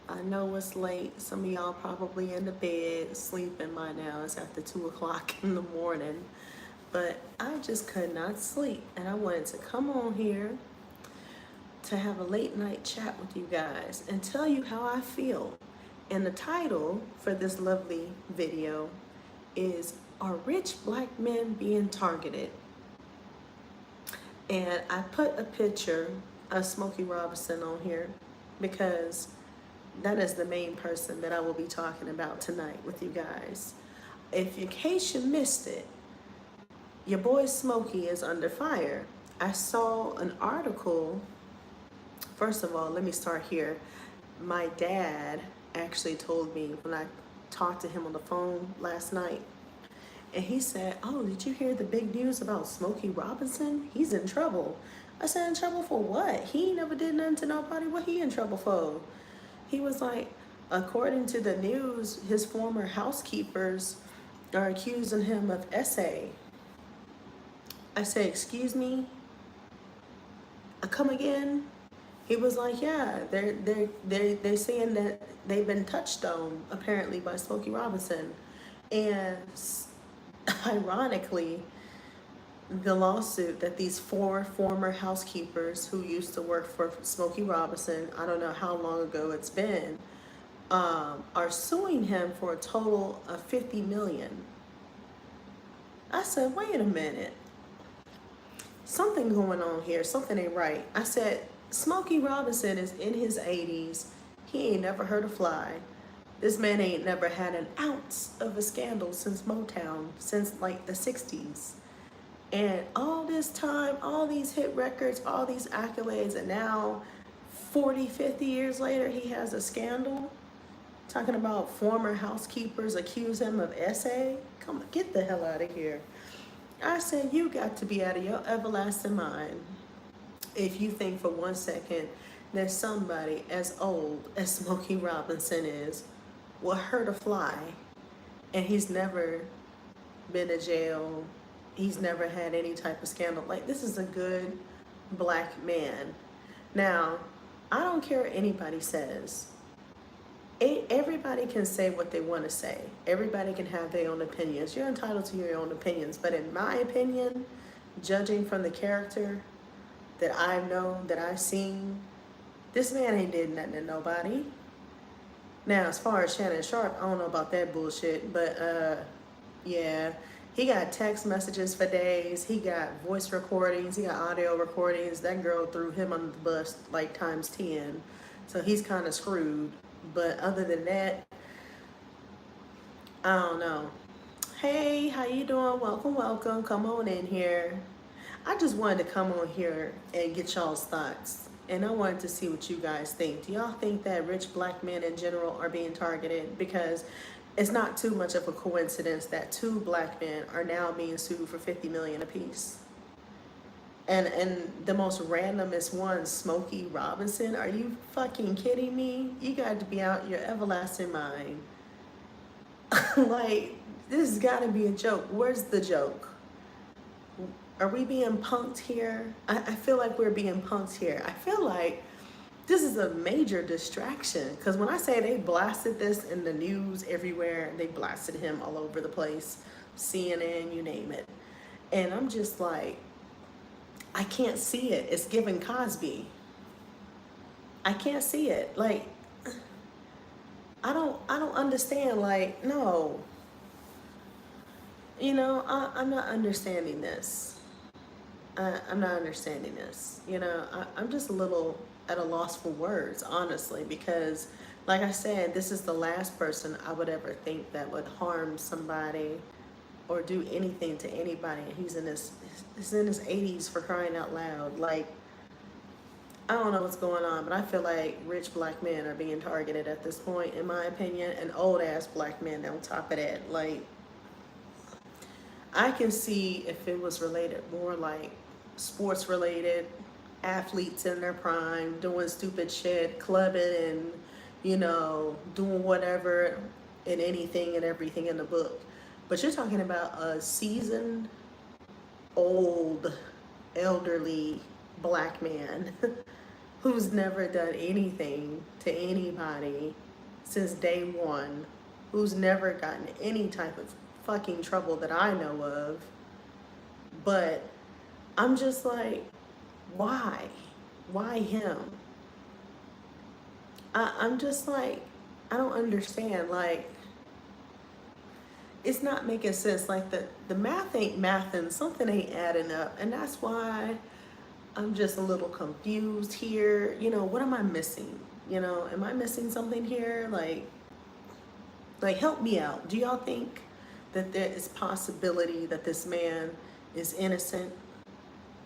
I know it's late. Some of y'all probably in the bed sleeping by now. It's after 2 o'clock in the morning. But I just could not sleep. And I wanted to come on here to have a late night chat with you guys and tell you how I feel. And the title for this lovely video is Are Rich Black Men Being Targeted? And I put a picture of Smokey Robinson on here because that is the main person that I will be talking about tonight with you guys. If in case you missed it, your boy Smokey is under fire. I saw an article. First of all, let me start here. My dad actually told me when I talked to him on the phone last night, and he said, "Oh, did you hear the big news about Smokey Robinson? He's in trouble." I said, "In trouble for what? He never did nothing to nobody. What he in trouble for?" He was like, according to the news, his former housekeepers are accusing him of essay. I said, "Excuse me? I come again?" He was like, "Yeah, they're saying that they've been touched on apparently by Smokey Robinson." And ironically, the lawsuit that these four former housekeepers who used to work for Smokey Robinson, I don't know how long ago it's been, are suing him for a total of 50 million. I said, wait a minute, something going on here, something ain't right. I said, Smokey Robinson is in his 80s. He ain't never heard a fly. This man ain't never had an ounce of a scandal since Motown, since like the 60s. And all this time, all these hit records, all these accolades, and now 40, 50 years later, he has a scandal. Talking about former housekeepers accuse him of essay. Come on, get the hell out of here. I said, you got to be out of your everlasting mind if you think for 1 second that somebody as old as Smokey Robinson is will hurt a fly, and he's never been to jail. He's never had any type of scandal. Like, this is a good black man. Now, I don't care what anybody says. Everybody can say what they want to say. Everybody can have their own opinions. You're entitled to your own opinions. But in my opinion, judging from the character that I've known, that I've seen, this man ain't did nothing to nobody. Now, as far as Shannon Sharpe, I don't know about that bullshit, but yeah, he got text messages for days. He got voice recordings. He got audio recordings. That girl threw him under the bus like times 10. So he's kind of screwed. But other than that, I don't know. Hey, how you doing? Welcome, welcome. Come on in here. I just wanted to come on here and get y'all's thoughts. And I wanted to see what you guys think. Do y'all think that rich black men in general are being targeted? Because it's not too much of a coincidence that two black men are now being sued for 50 million apiece. And the most randomest one, Smokey Robinson. Are you fucking kidding me? You got to be out your everlasting mind. Like, this has got to be a joke. Where's the joke? Are we being punked here? I feel like we're being punked here. I feel like this is a major distraction, because when I say they blasted this in the news everywhere, they blasted him all over the place, CNN, you name it. And I'm just like, I can't see it. It's giving Cosby. I can't see it. Like, I don't understand. Like, no. You know, I'm not understanding this. I'm not understanding this. You know, I'm just a little at a loss for words, honestly, because, like I said, this is the last person I would ever think that would harm somebody or do anything to anybody. And he's in his 80s, for crying out loud. Like, I don't know what's going on, but I feel like rich black men are being targeted at this point, in my opinion, and old ass black men on top of that. Like, I can see if it was related more like sports related, athletes in their prime doing stupid shit, clubbing and, you know, doing whatever and anything and everything in the book. But you're talking about a seasoned, old, elderly black man who's never done anything to anybody since day one, who's never gotten any type of fucking trouble that I know of. But I'm just like, why? Why him? I'm just like, I don't understand. Like, it's not making sense. Like, the math ain't mathing, something ain't adding up. And that's why I'm just a little confused here. You know, what am I missing? You know, am I missing something here? Like help me out. Do y'all think that there is possibility that this man is innocent?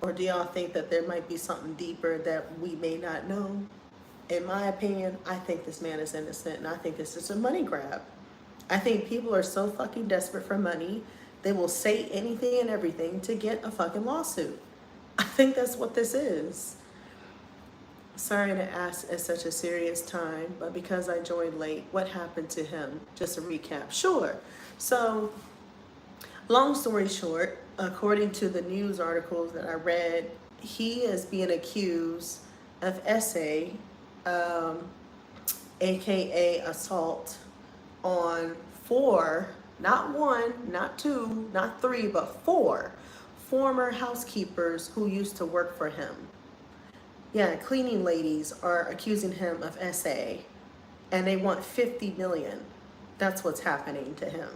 Or do y'all think that there might be something deeper that we may not know? In my opinion, I think this man is innocent, and I think this is a money grab. I think people are so fucking desperate for money, they will say anything and everything to get a fucking lawsuit. I think that's what this is. Sorry to ask at such a serious time, but because I joined late, what happened to him? Just a recap. Sure. So, long story short, according to the news articles that I read, he is being accused of SA, aka assault, on 4, not 1, not 2, not 3, but 4 former housekeepers who used to work for him. Yeah, cleaning ladies are accusing him of SA, and they want 50 million. That's what's happening to him.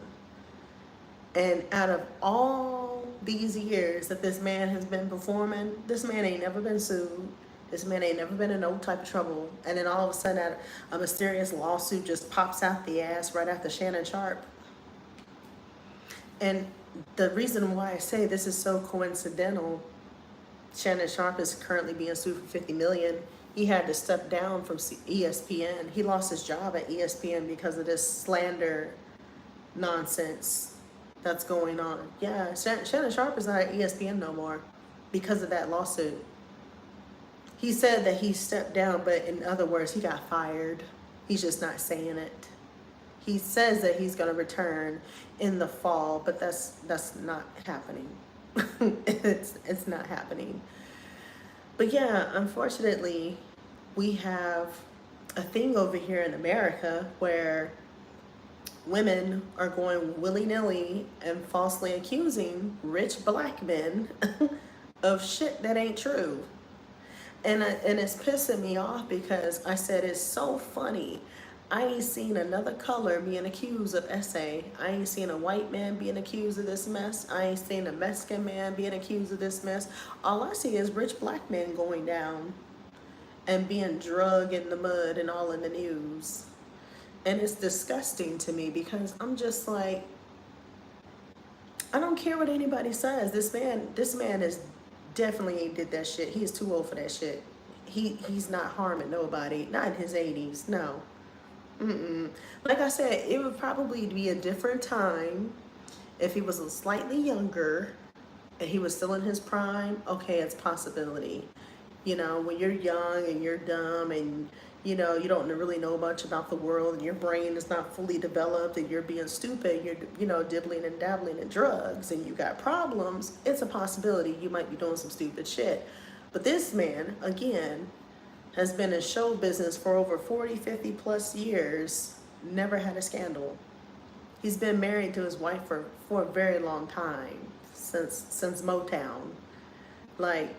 And out of all these years that this man has been performing, this man ain't never been sued. This man ain't never been in no type of trouble. And then all of a sudden, a mysterious lawsuit just pops out the ass right after Shannon Sharpe. And the reason why I say this is so coincidental, Shannon Sharpe is currently being sued for 50 million. He had to step down from ESPN. He lost his job at ESPN because of this slander nonsense that's going on. Yeah, Shannon Sharpe is not at ESPN no more because of that lawsuit. He said that he stepped down, but in other words, he got fired. He's just not saying it. He says that he's going to return in the fall, but that's not happening. it's not happening. But yeah, unfortunately, we have a thing over here in America where women are going willy-nilly and falsely accusing rich black men of shit that ain't true. And it's pissing me off because I said it's so funny. I ain't seen another color being accused of SA. I ain't seen a white man being accused of this mess. I ain't seen a Mexican man being accused of this mess. All I see is rich black men going down and being drugged in the mud and all in the news. And it's disgusting to me because I'm just like, I don't care what anybody says. This man is definitely did that shit. He is too old for that shit. He's not harming nobody. Not in his 80s. No. Like I said, it would probably be a different time if he was slightly younger and he was still in his prime. Okay, it's a possibility. You know, when you're young and you're dumb and you know you don't really know much about the world and your brain is not fully developed and you're being stupid, you're dibbling and dabbling in drugs and you got problems, it's a possibility you might be doing some stupid shit. But this man, again, has been in show business for over 40, 50 plus years, never had a scandal. He's been married to his wife for a very long time, since Motown. Like,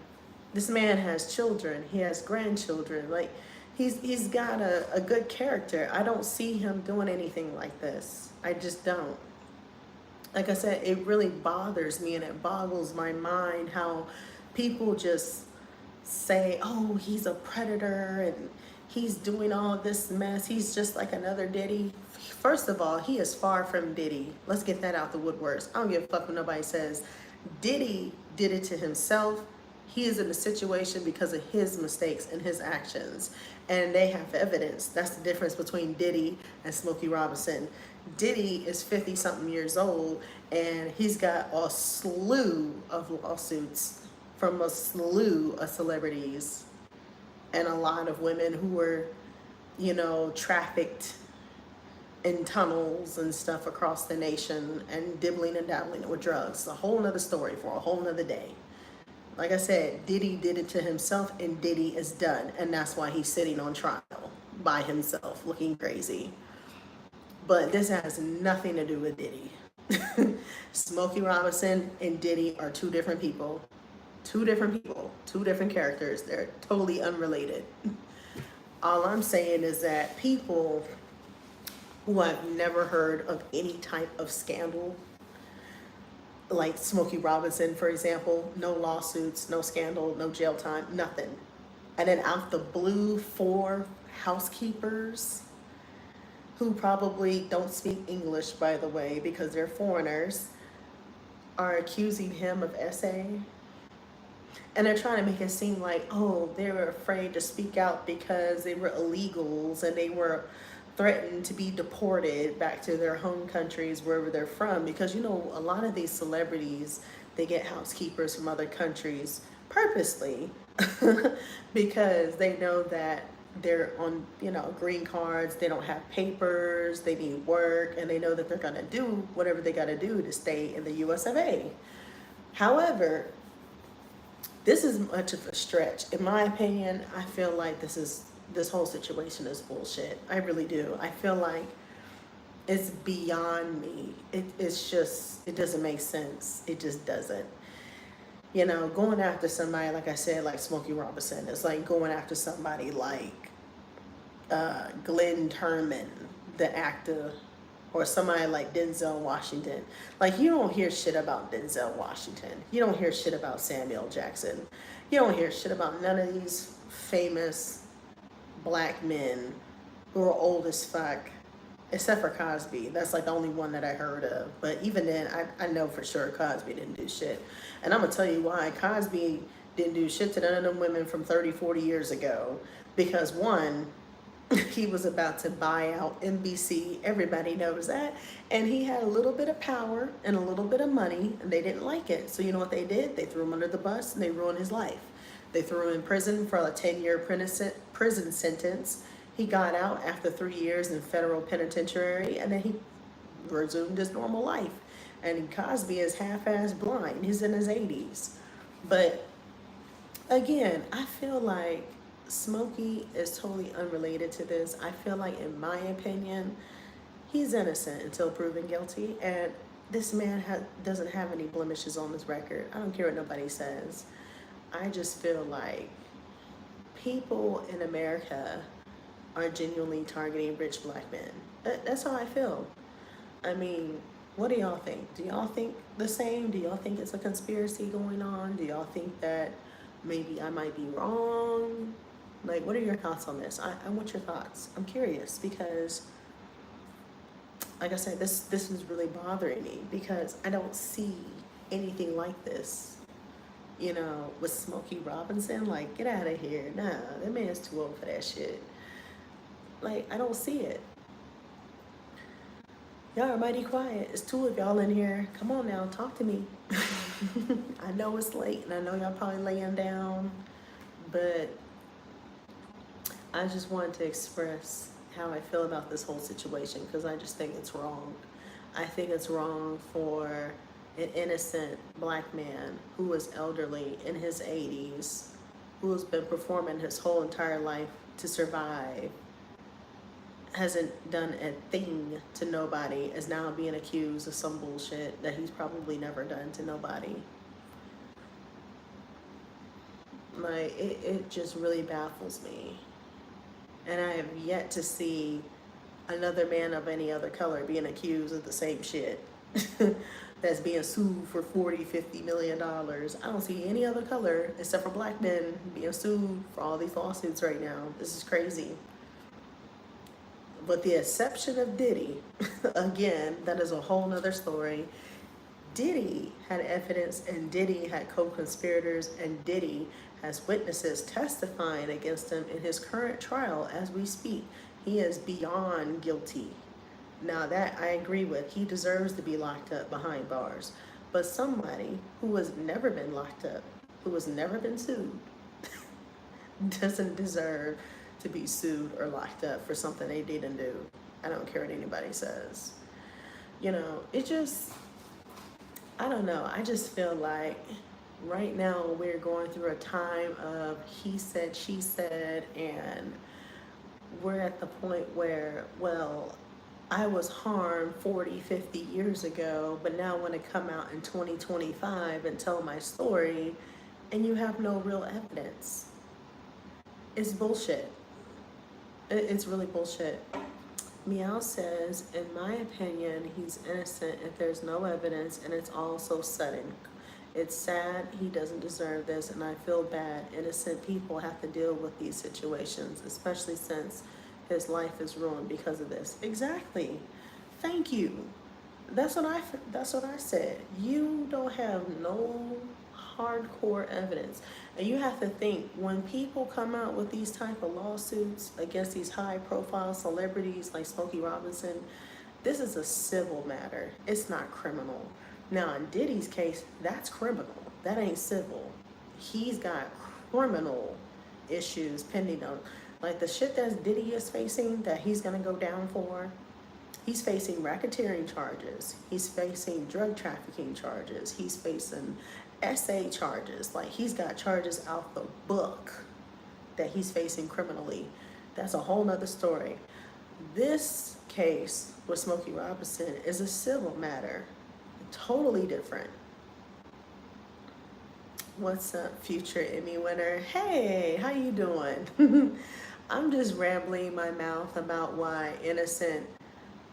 this man has children, he has grandchildren. Like, he's got a good character. I don't see him doing anything like this. I just don't. Like I said, it really bothers me and it boggles my mind how people just say, oh, he's a predator and he's doing all this mess. He's just like another Diddy. First of all, he is far from Diddy. Let's get that out the woodworks. I don't give a fuck what nobody says. Diddy did it to himself. He is in the situation because of his mistakes and his actions. And they have evidence. That's the difference between Diddy and Smokey Robinson. Diddy is 50-something years old and he's got a slew of lawsuits from a slew of celebrities and a lot of women who were, trafficked in tunnels and stuff across the nation and dibbling and dabbling with drugs. A whole nother story for a whole nother day. Like I said, Diddy did it to himself, and Diddy is done. And that's why he's sitting on trial by himself, looking crazy. But this has nothing to do with Diddy. Smokey Robinson and Diddy are two different people. Two different people, two different characters. They're totally unrelated. All I'm saying is that people who have never heard of any type of scandal, like Smokey Robinson, for example, no lawsuits, no scandal, no jail time, nothing. And then out the blue, four housekeepers who probably don't speak English, by the way, because they're foreigners, are accusing him of SA. And they're trying to make it seem like, oh, they were afraid to speak out because they were illegals and they were threatened to be deported back to their home countries, wherever they're from. Because, you know, a lot of these celebrities, they get housekeepers from other countries purposely because they know that they're on, you know, green cards, they don't have papers, they need work, and they know that they're going to do whatever they got to do to stay in the US of A. However, this is much of a stretch. In my opinion, I feel like this whole situation is bullshit. I really do. I feel like it's beyond me. It's just, it doesn't make sense. It just doesn't. You know, going after somebody, like I said, like Smokey Robinson, it's like going after somebody like Glenn Turman, the actor, or somebody like Denzel Washington. Like, you don't hear shit about Denzel Washington. You don't hear shit about Samuel Jackson. You don't hear shit about none of these famous black men who are old as fuck, except for Cosby. That's like the only one that I heard of. But even then, I know for sure Cosby didn't do shit. And I'm going to tell you why. Cosby didn't do shit to none of them women from 30, 40 years ago. Because one, he was about to buy out NBC. Everybody knows that. And he had a little bit of power and a little bit of money, and they didn't like it. So you know what they did? They threw him under the bus and they ruined his life. They threw him in prison for a 10-year prison sentence. He got out after 3 years in federal penitentiary, and then he resumed his normal life. And Cosby is half-ass blind. He's in his 80s. But again, I feel like Smokey is totally unrelated to this. I feel like, in my opinion, he's innocent until proven guilty. And this man doesn't have any blemishes on his record. I don't care what nobody says. I just feel like people in America are genuinely targeting rich black men. That's how I feel. I mean, what do y'all think? Do y'all think the same? Do y'all think it's a conspiracy going on? Do y'all think that maybe I might be wrong? Like, what are your thoughts on this? I want your thoughts. I'm curious because, like I said, this is really bothering me because I don't see anything like this. You know, with Smokey Robinson, like, get out of here. Nah, that man's too old for that shit. Like, I don't see it. Y'all are mighty quiet. It's two of y'all in here. Come on now, talk to me. I know it's late, and I know y'all probably laying down, but I just wanted to express how I feel about this whole situation because I just think it's wrong. I think it's wrong for an innocent black man who is elderly in his 80s, who has been performing his whole entire life to survive, hasn't done a thing to nobody, is now being accused of some bullshit that he's probably never done to nobody. Like, it just really baffles me. And I have yet to see another man of any other color being accused of the same shit. That's being sued for $40-50 million. I don't see any other color except for black men being sued for all these lawsuits right now. This is crazy. But the exception of Diddy, again, that is a whole nother story. Diddy had evidence, and Diddy had co-conspirators, and Diddy has witnesses testifying against him in his current trial as we speak. He is beyond guilty. Now that I agree with, he deserves to be locked up behind bars. But somebody who has never been locked up, who has never been sued, doesn't deserve to be sued or locked up for something they didn't do. I don't care what anybody says. You know, it just, I don't know. I just feel like right now we're going through a time of he said, she said, and we're at the point where, well, I was harmed 40, 50 years ago, but now I want to come out in 2025 and tell my story, and you have no real evidence. It's bullshit. It's really bullshit. Meow says, in my opinion, he's innocent if there's no evidence and it's all so sudden. It's sad, he doesn't deserve this, and I feel bad. Innocent people have to deal with these situations, especially since his life is ruined because of this. Exactly. Thank you. That's what I said. You don't have no hardcore evidence. And you have to think, when people come out with these type of lawsuits against these high profile celebrities like Smokey Robinson, this is a civil matter. It's not criminal. Now in Diddy's case, that's criminal. That ain't civil. He's got criminal issues pending on, like the shit that Diddy is facing, that he's gonna go down for. He's facing racketeering charges. He's facing drug trafficking charges. He's facing SA charges. Like, he's got charges out the book that he's facing criminally. That's a whole nother story. This case with Smokey Robinson is a civil matter. Totally different. What's up, future Emmy winner? Hey, how you doing? I'm just rambling my mouth about why innocent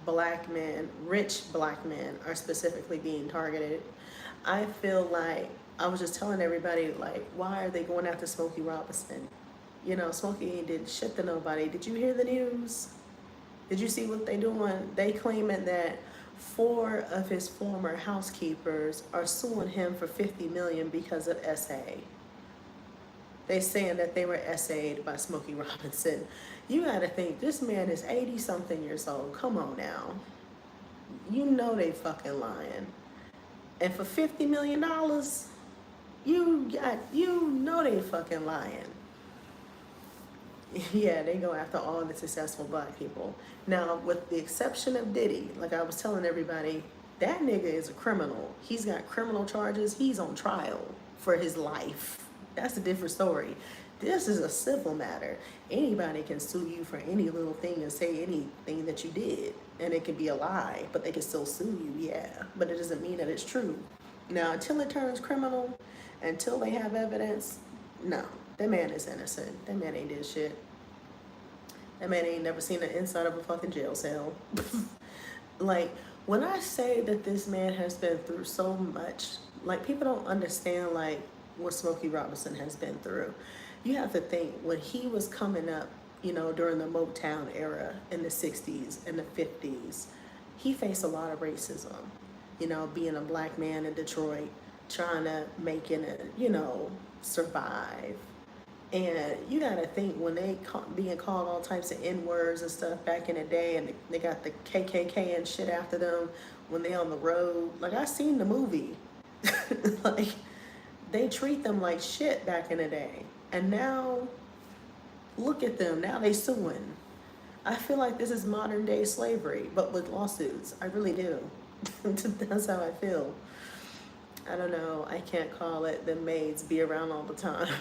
black men, rich black men, are specifically being targeted. I feel like, I was just telling everybody, like, why are they going after Smokey Robinson? You know, Smokey ain't did shit to nobody. Did you hear the news? Did you see what they doing? They claiming that 4 of his former housekeepers are suing him for $50 million because of SA. They saying that they were SA'd by Smokey Robinson. You gotta think, this man is 80 something years old. Come on now. You know they fucking lying. And for $50 million, you know they fucking lying. Yeah, they go after all the successful black people. Now, with the exception of Diddy, like I was telling everybody, that nigga is a criminal. He's got criminal charges. He's on trial for his life. That's a different story. This is a civil matter. Anybody can sue you for any little thing and say anything that you did. And it could be a lie, but they can still sue you, yeah. But it doesn't mean that it's true. Now, until it turns criminal, until they have evidence, no. That man is innocent. That man ain't did shit. That man ain't never seen the inside of a fucking jail cell. Like, when I say that this man has been through so much, like, people don't understand, like, what Smokey Robinson has been through. You have to think, when he was coming up, you know, during the Motown era in the 60s and the 50s, he faced a lot of racism. You know, being a black man in Detroit, trying to make it, you know, survive. And you gotta think, when they being called all types of N-words and stuff back in the day, and they got the KKK and shit after them when they on the road. Like, I seen the movie. Like, they treat them like shit back in the day. And now, look at them. Now they suing. I feel like this is modern day slavery, but with lawsuits. I really do. That's how I feel. I don't know. I can't call it the maids be around all the time.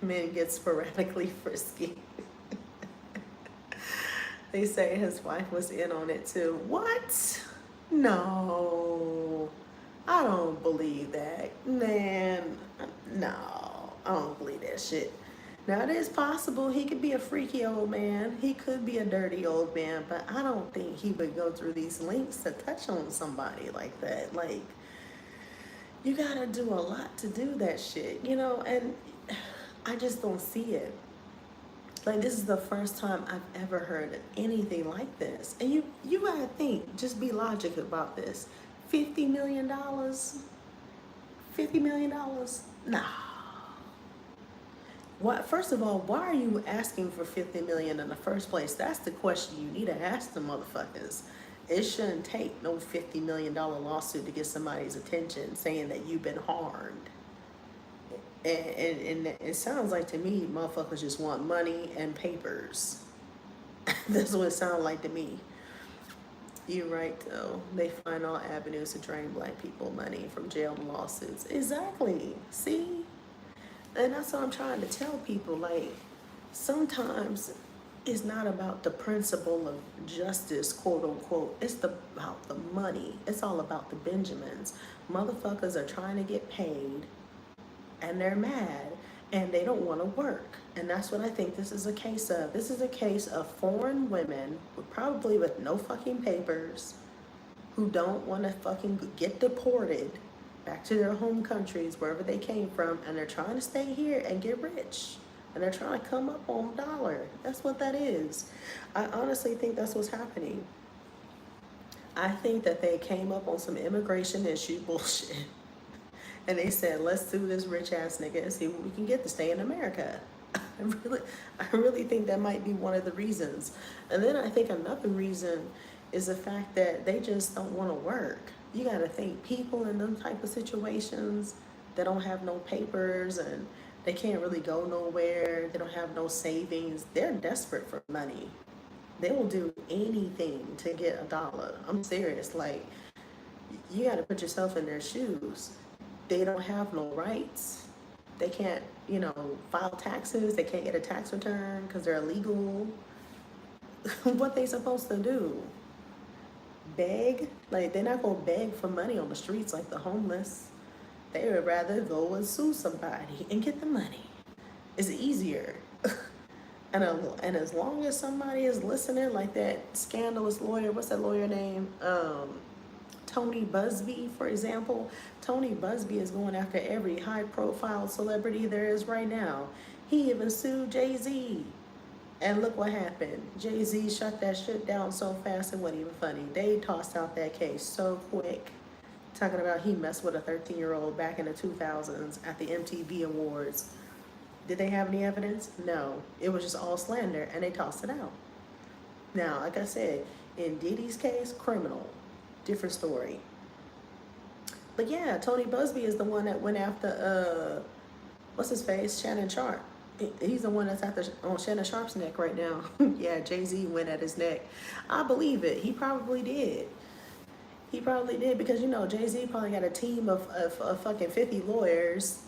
Men get sporadically frisky. They say his wife was in on it too. What? No. I don't believe that. Man, no. I don't believe that shit. Now, it is possible he could be a freaky old man. He could be a dirty old man, but I don't think he would go through these lengths to touch on somebody like that. Like, you gotta do a lot to do that shit, you know? And I just don't see it. Like, this is the first time I've ever heard of anything like this. And you gotta think, just be logical about this. $50 million? $50 million? Nah. What? First of all, why are you asking for $50 million in the first place? That's the question you need to ask the motherfuckers. It shouldn't take no $50 million lawsuit to get somebody's attention saying that you've been harmed. And it sounds like to me, motherfuckers just want money and papers. That's what it sounds like to me. You're right, though. They find all avenues to drain black people money from jail and lawsuits. Exactly. See? And that's what I'm trying to tell people. Like, sometimes it's not about the principle of justice, quote unquote. It's about the money. It's all about the Benjamins. Motherfuckers are trying to get paid and they're mad and they don't want to work. And that's what I think this is a case of. This is a case of foreign women, probably with no fucking papers, who don't want to fucking get deported back to their home countries, wherever they came from, and they're trying to stay here and get rich. And they're trying to come up on dollar. That's what that is. I honestly think that's what's happening. I think that they came up on some immigration issue bullshit. And they said, let's sue this rich ass nigga and see what we can get to stay in America. I really think that might be one of the reasons. And then I think another reason is the fact that they just don't want to work. You got to think people in them type of situations that don't have no papers and they can't really go nowhere. They don't have no savings. They're desperate for money. They will do anything to get a dollar. I'm serious. Like, you got to put yourself in their shoes. They don't have no rights. They can't, file taxes. They can't get a tax return because they're illegal. What they supposed to do? Beg? Like, they're not going to beg for money on the streets like the homeless. They would rather go and sue somebody and get the money. It's easier. And as long as somebody is listening, like that scandalous lawyer, what's that lawyer name? Tony Busby, for example. Tony Busby is going after every high-profile celebrity there is right now. He even sued Jay-Z. And look what happened. Jay-Z shut that shit down so fast it wasn't even funny. They tossed out that case so quick. Talking about he messed with a 13-year-old back in the 2000s at the MTV Awards. Did they have any evidence? No. It was just all slander, and they tossed it out. Now, like I said, in Diddy's case, criminal. Different story. But yeah, Tony Busby is the one that went after, what's his face? Shannon Sharp. He's the one that's on Shannon Sharp's neck right now. Yeah, Jay-Z went at his neck. I believe it. He probably did. He probably did because, Jay-Z probably got a team of fucking 50 lawyers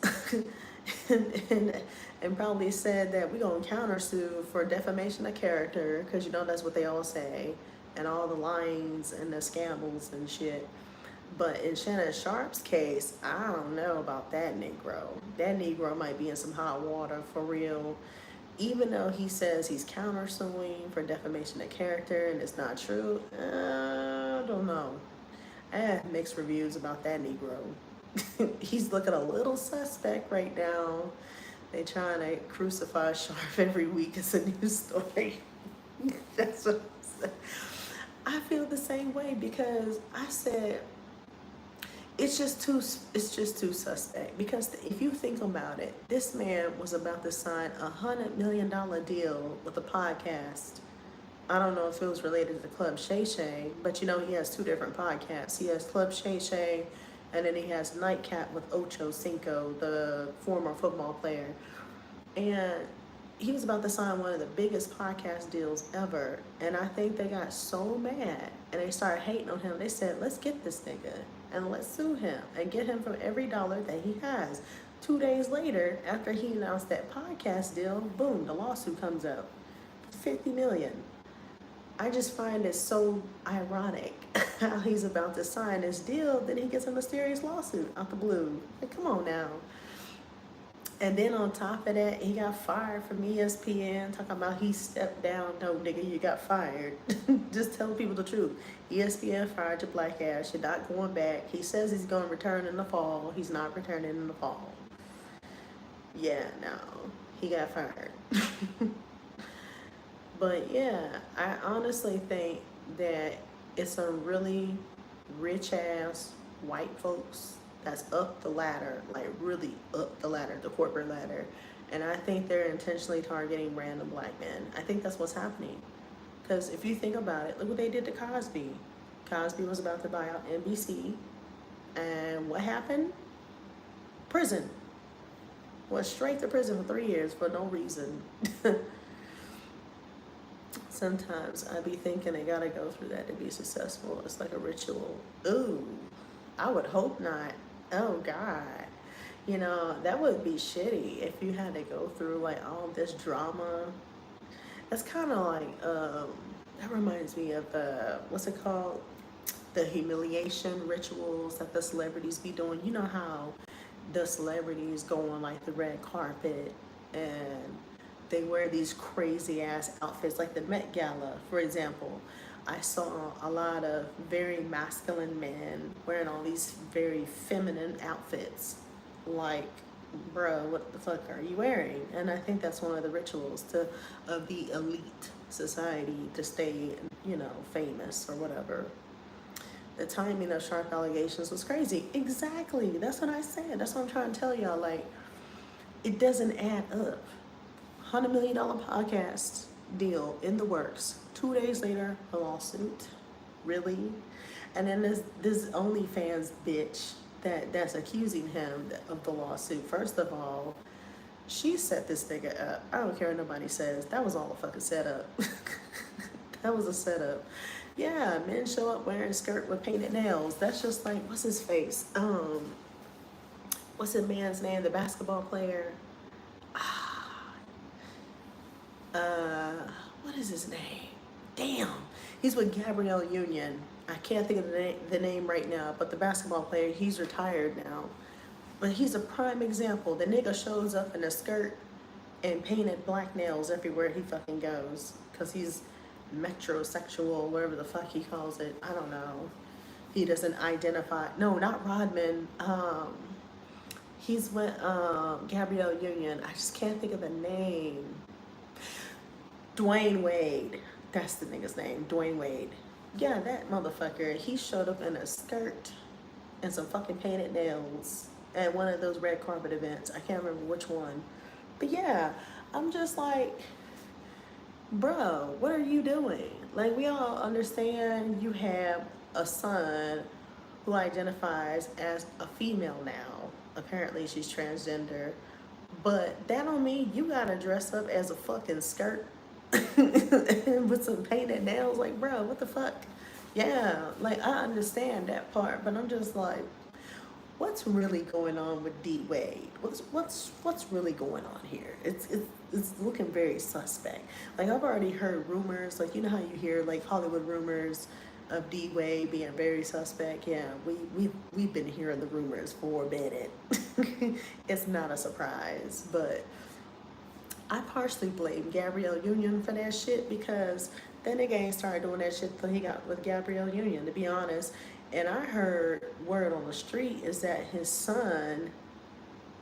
and probably said that we're going to countersue for defamation of character because, that's what they all say, and all the lines and the scandals and shit. But in Shannon Sharp's case, I don't know about that Negro. That Negro might be in some hot water for real. Even though he says he's countersuing for defamation of character and it's not true, I don't know. I have mixed reviews about that Negro. He's looking a little suspect right now. They trying to crucify Sharp every week. It's a news story. That's what I'm saying. I feel the same way because I said it's just too suspect. Because if you think about it, this man was about to sign $100 million deal with a podcast. I don't know if it was related to Club Shay Shay, but he has two different podcasts. He has Club Shay Shay, and then he has Nightcap with Ocho Cinco, the former football player. And he was about to sign one of the biggest podcast deals ever. And I think they got so mad and they started hating on him. They said, let's get this nigga and let's sue him and get him from every dollar that he has. 2 days later, after he announced that podcast deal, boom, the lawsuit comes up. $50 million. I just find it so ironic how he's about to sign this deal, then he gets a mysterious lawsuit out the blue. Like, come on now. And then on top of that, he got fired from ESPN, talking about he stepped down. No, nigga, you got fired. Just tell people the truth. ESPN fired your black ass. You're not going back. He says he's going to return in the fall. He's not returning in the fall. Yeah, no, he got fired. But yeah, I honestly think that it's some really rich ass white folks that's up the ladder, like really up the ladder, the corporate ladder. And I think they're intentionally targeting random black men. I think that's what's happening. Because if you think about it, look what they did to Cosby. Cosby was about to buy out NBC. And what happened? Prison. Went straight to prison for 3 years for no reason. Sometimes I be thinking they gotta go through that to be successful. It's like a ritual. Ooh, I would hope not. Oh God. You know, that would be shitty if you had to go through like all this drama. That's kind of like, that reminds me of, what's it called? The humiliation rituals that the celebrities be doing. You know how the celebrities go on like the red carpet and they wear these crazy ass outfits, like the Met Gala, for example. I saw a lot of very masculine men wearing all these very feminine outfits. Like, bro, what the fuck are you wearing? And I think that's one of the rituals to of the elite society to stay, you know, famous or whatever. The timing of sharp allegations was crazy. Exactly. That's what I said. That's what I'm trying to tell y'all. Like, it doesn't add up. $100 million podcast deal in the works. 2 days later, a lawsuit. Really? And then this OnlyFans bitch that's accusing him of the lawsuit. First of all, she set this nigga up. I don't care what nobody says. That was all a fucking setup. That was a setup. Yeah, men show up wearing a skirt with painted nails. That's just like, what's his face? What's the man's name? The basketball player? Uh, what is his name? Damn. He's with Gabrielle Union. I can't think of the name right now, but the basketball player, he's retired now. But he's a prime example. The nigga shows up in a skirt and painted black nails everywhere he fucking goes. Because he's metrosexual, whatever the fuck he calls it. I don't know. He doesn't identify. No, not Rodman. He's with Gabrielle Union. I just can't think of the name. Dwayne Wade. That's the nigga's name. Dwayne Wade. Yeah, that motherfucker. He showed up in a skirt and some fucking painted nails at one of those red carpet events. I can't remember which one. But yeah, I'm just like, bro, what are you doing? Like, we all understand you have a son who identifies as a female now. Apparently she's transgender. But that don't mean you gotta dress up as a fucking skirt with some painted nails. Like, bro, what the fuck? Yeah, like, I understand that part, but I'm just like, what's really going on with D Wade? What's really going on here? It's looking very suspect. Like, I've already heard rumors, like, you know how you hear like Hollywood rumors of D Wade being very suspect. Yeah, we've been hearing the rumors for a minute. It's not a surprise, but I partially blame Gabrielle Union for that shit, because that nigga ain't started doing that shit till he got with Gabrielle Union, to be honest. And I heard word on the street is that his son,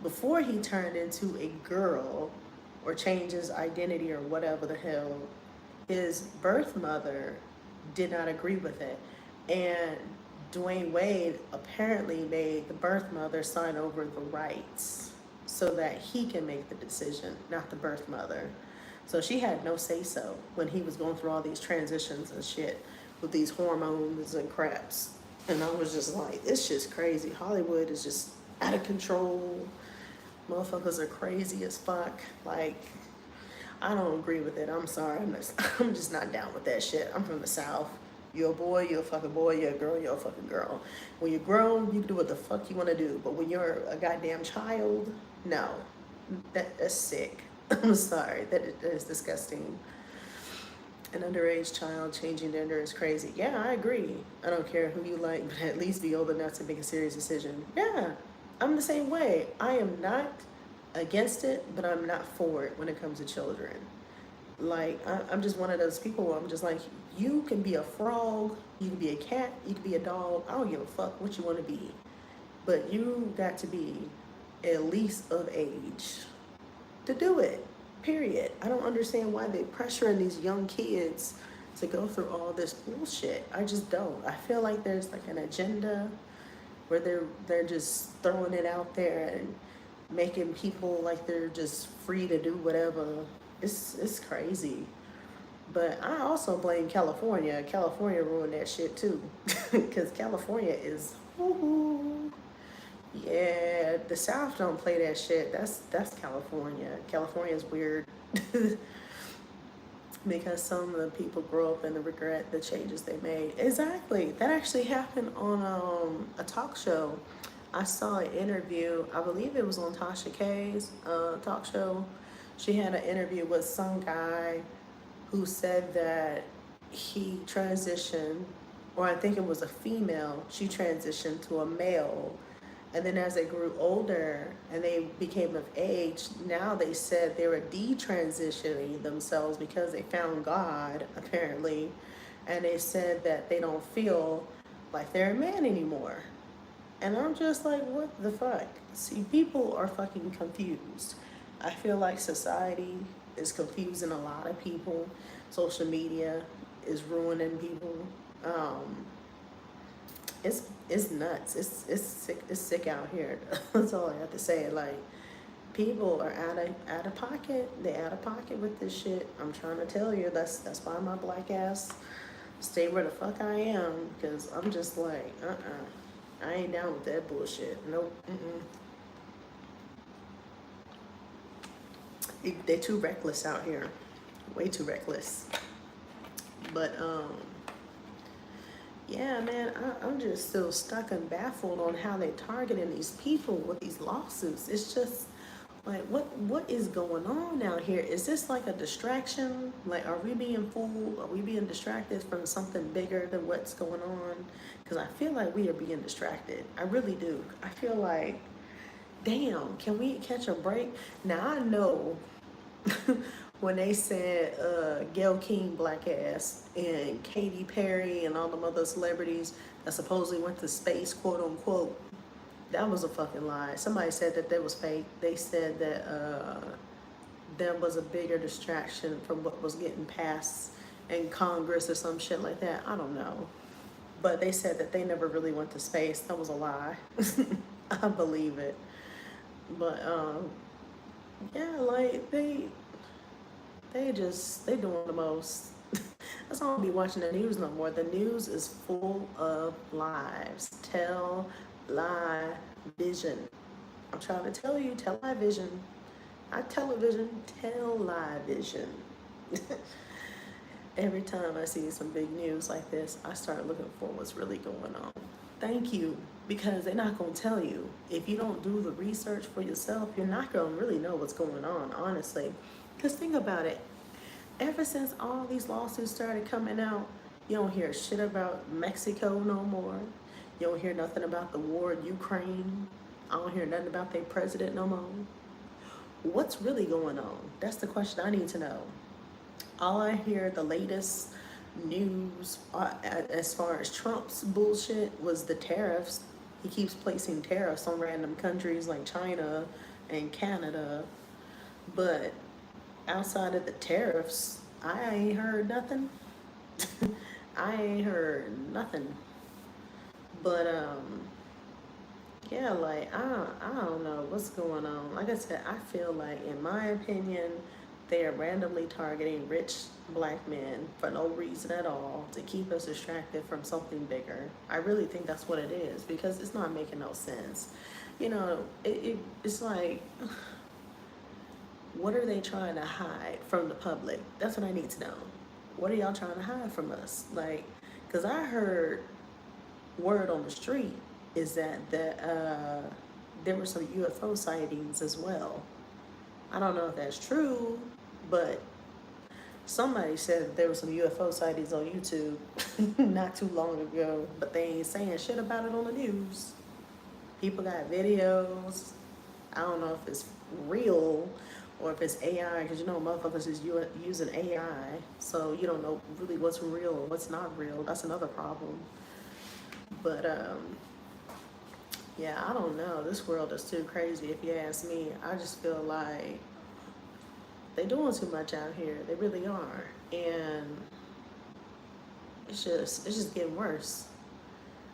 before he turned into a girl or changed his identity or whatever the hell, his birth mother did not agree with it. And Dwayne Wade apparently made the birth mother sign over the rights so that he can make the decision, not the birth mother. So she had no say so when he was going through all these transitions and shit with these hormones and craps. And I was just like, it's just crazy. Hollywood is just out of control. Motherfuckers are crazy as fuck. Like, I don't agree with it. I'm sorry. I'm just not down with that shit. I'm from the South. You're a boy, you're a fucking boy. You're a girl, you're a fucking girl. When you're grown, you can do what the fuck you want to do. But when you're a goddamn child, no. That's sick. I'm sorry. That is disgusting. An underage child changing gender is crazy. Yeah, I agree. I don't care who you like, but at least be old enough to make a serious decision. Yeah, I'm the same way. I am not against it, but I'm not for it when it comes to children. Like, I'm just one of those people where I'm just like, you can be a frog, you can be a cat, you can be a dog. I don't give a fuck what you want to be. But you got to be at least of age to do it. Period. I don't understand why they pressuring these young kids to go through all this bullshit. I just don't. I feel like there's like an agenda where they're just throwing it out there and making people like they're just free to do whatever. It's crazy. But I also blame California. California ruined that shit too. Because California is, woo-hoo. Yeah, the South don't play that shit. That's California. California's weird. because some of the people grow up and they regret the changes they made. Exactly. That actually happened on a talk show. I saw an interview, I believe it was on Tasha K's talk show. She had an interview with some guy who said that he transitioned, or I think it was a female, she transitioned to a male. And then as they grew older and they became of age, now they said they were detransitioning themselves because they found God, apparently. And they said that they don't feel like they're a man anymore. And I'm just like, what the fuck? See, people are fucking confused. I feel like society is confusing a lot of people. Social media is ruining people. Um, it's nuts. It's sick out here. That's all I have to say. Like, people are out of pocket. They out of pocket with this shit. I'm trying to tell you. That's why my black ass stay where the fuck I am. Because I'm just like, I ain't down with that bullshit. Nope. They too reckless out here. Way too reckless. But yeah, man, I'm just still stuck and baffled on how they targeting these people with these lawsuits. It's just like, what is going on out here? Is this like a distraction? Like, are we being fooled? Are we being distracted from something bigger than what's going on? Because I feel like we are being distracted. I really do. I feel like, damn, can we catch a break? Now I know when they said Gayle King black ass and Katy Perry and all them other celebrities that supposedly went to space, quote unquote, that was a fucking lie. Somebody said that was fake. They said that there was a bigger distraction from what was getting passed in Congress or some shit like that. I don't know. But they said that they never really went to space. That was a lie. I believe it. But yeah, like they doing the most. That's why I don't be watching the news no more. The news is full of lies. Tell lie vision. I'm trying to tell you, tell lie vision. Not television, tell lie vision. Every time I see some big news like this, I start looking for what's really going on. Thank you, because they're not going to tell you. If you don't do the research for yourself, you're not going to really know what's going on, honestly. Because think about it. Ever since all these lawsuits started coming out, you don't hear shit about Mexico no more. You don't hear nothing about the war in Ukraine. I don't hear nothing about their president no more. What's really going on? That's the question I need to know. All I hear, the latest news as far as Trump's bullshit, was the tariffs. He keeps placing tariffs on random countries like China and Canada. But outside of the tariffs, I ain't heard nothing. I ain't heard nothing. But yeah, like I don't know what's going on. Like I said, I feel like, in my opinion, they are randomly targeting rich black men for no reason at all to keep us distracted from something bigger. I really think that's what it is, because it's not making no sense. You know, it's like, what are they trying to hide from the public? That's what I need to know. What are y'all trying to hide from us? Like, because I heard word on the street is that there were some UFO sightings as well. I don't know if that's true, but somebody said there were some UFO sightings on YouTube not too long ago, but they ain't saying shit about it on the news. People got videos. I don't know if it's real or if it's AI, because you know motherfuckers is using AI, so you don't know really what's real or what's not real. That's another problem. But yeah, I don't know. This world is too crazy, if you ask me. I just feel like they doing too much out here. They really are, and it's just getting worse.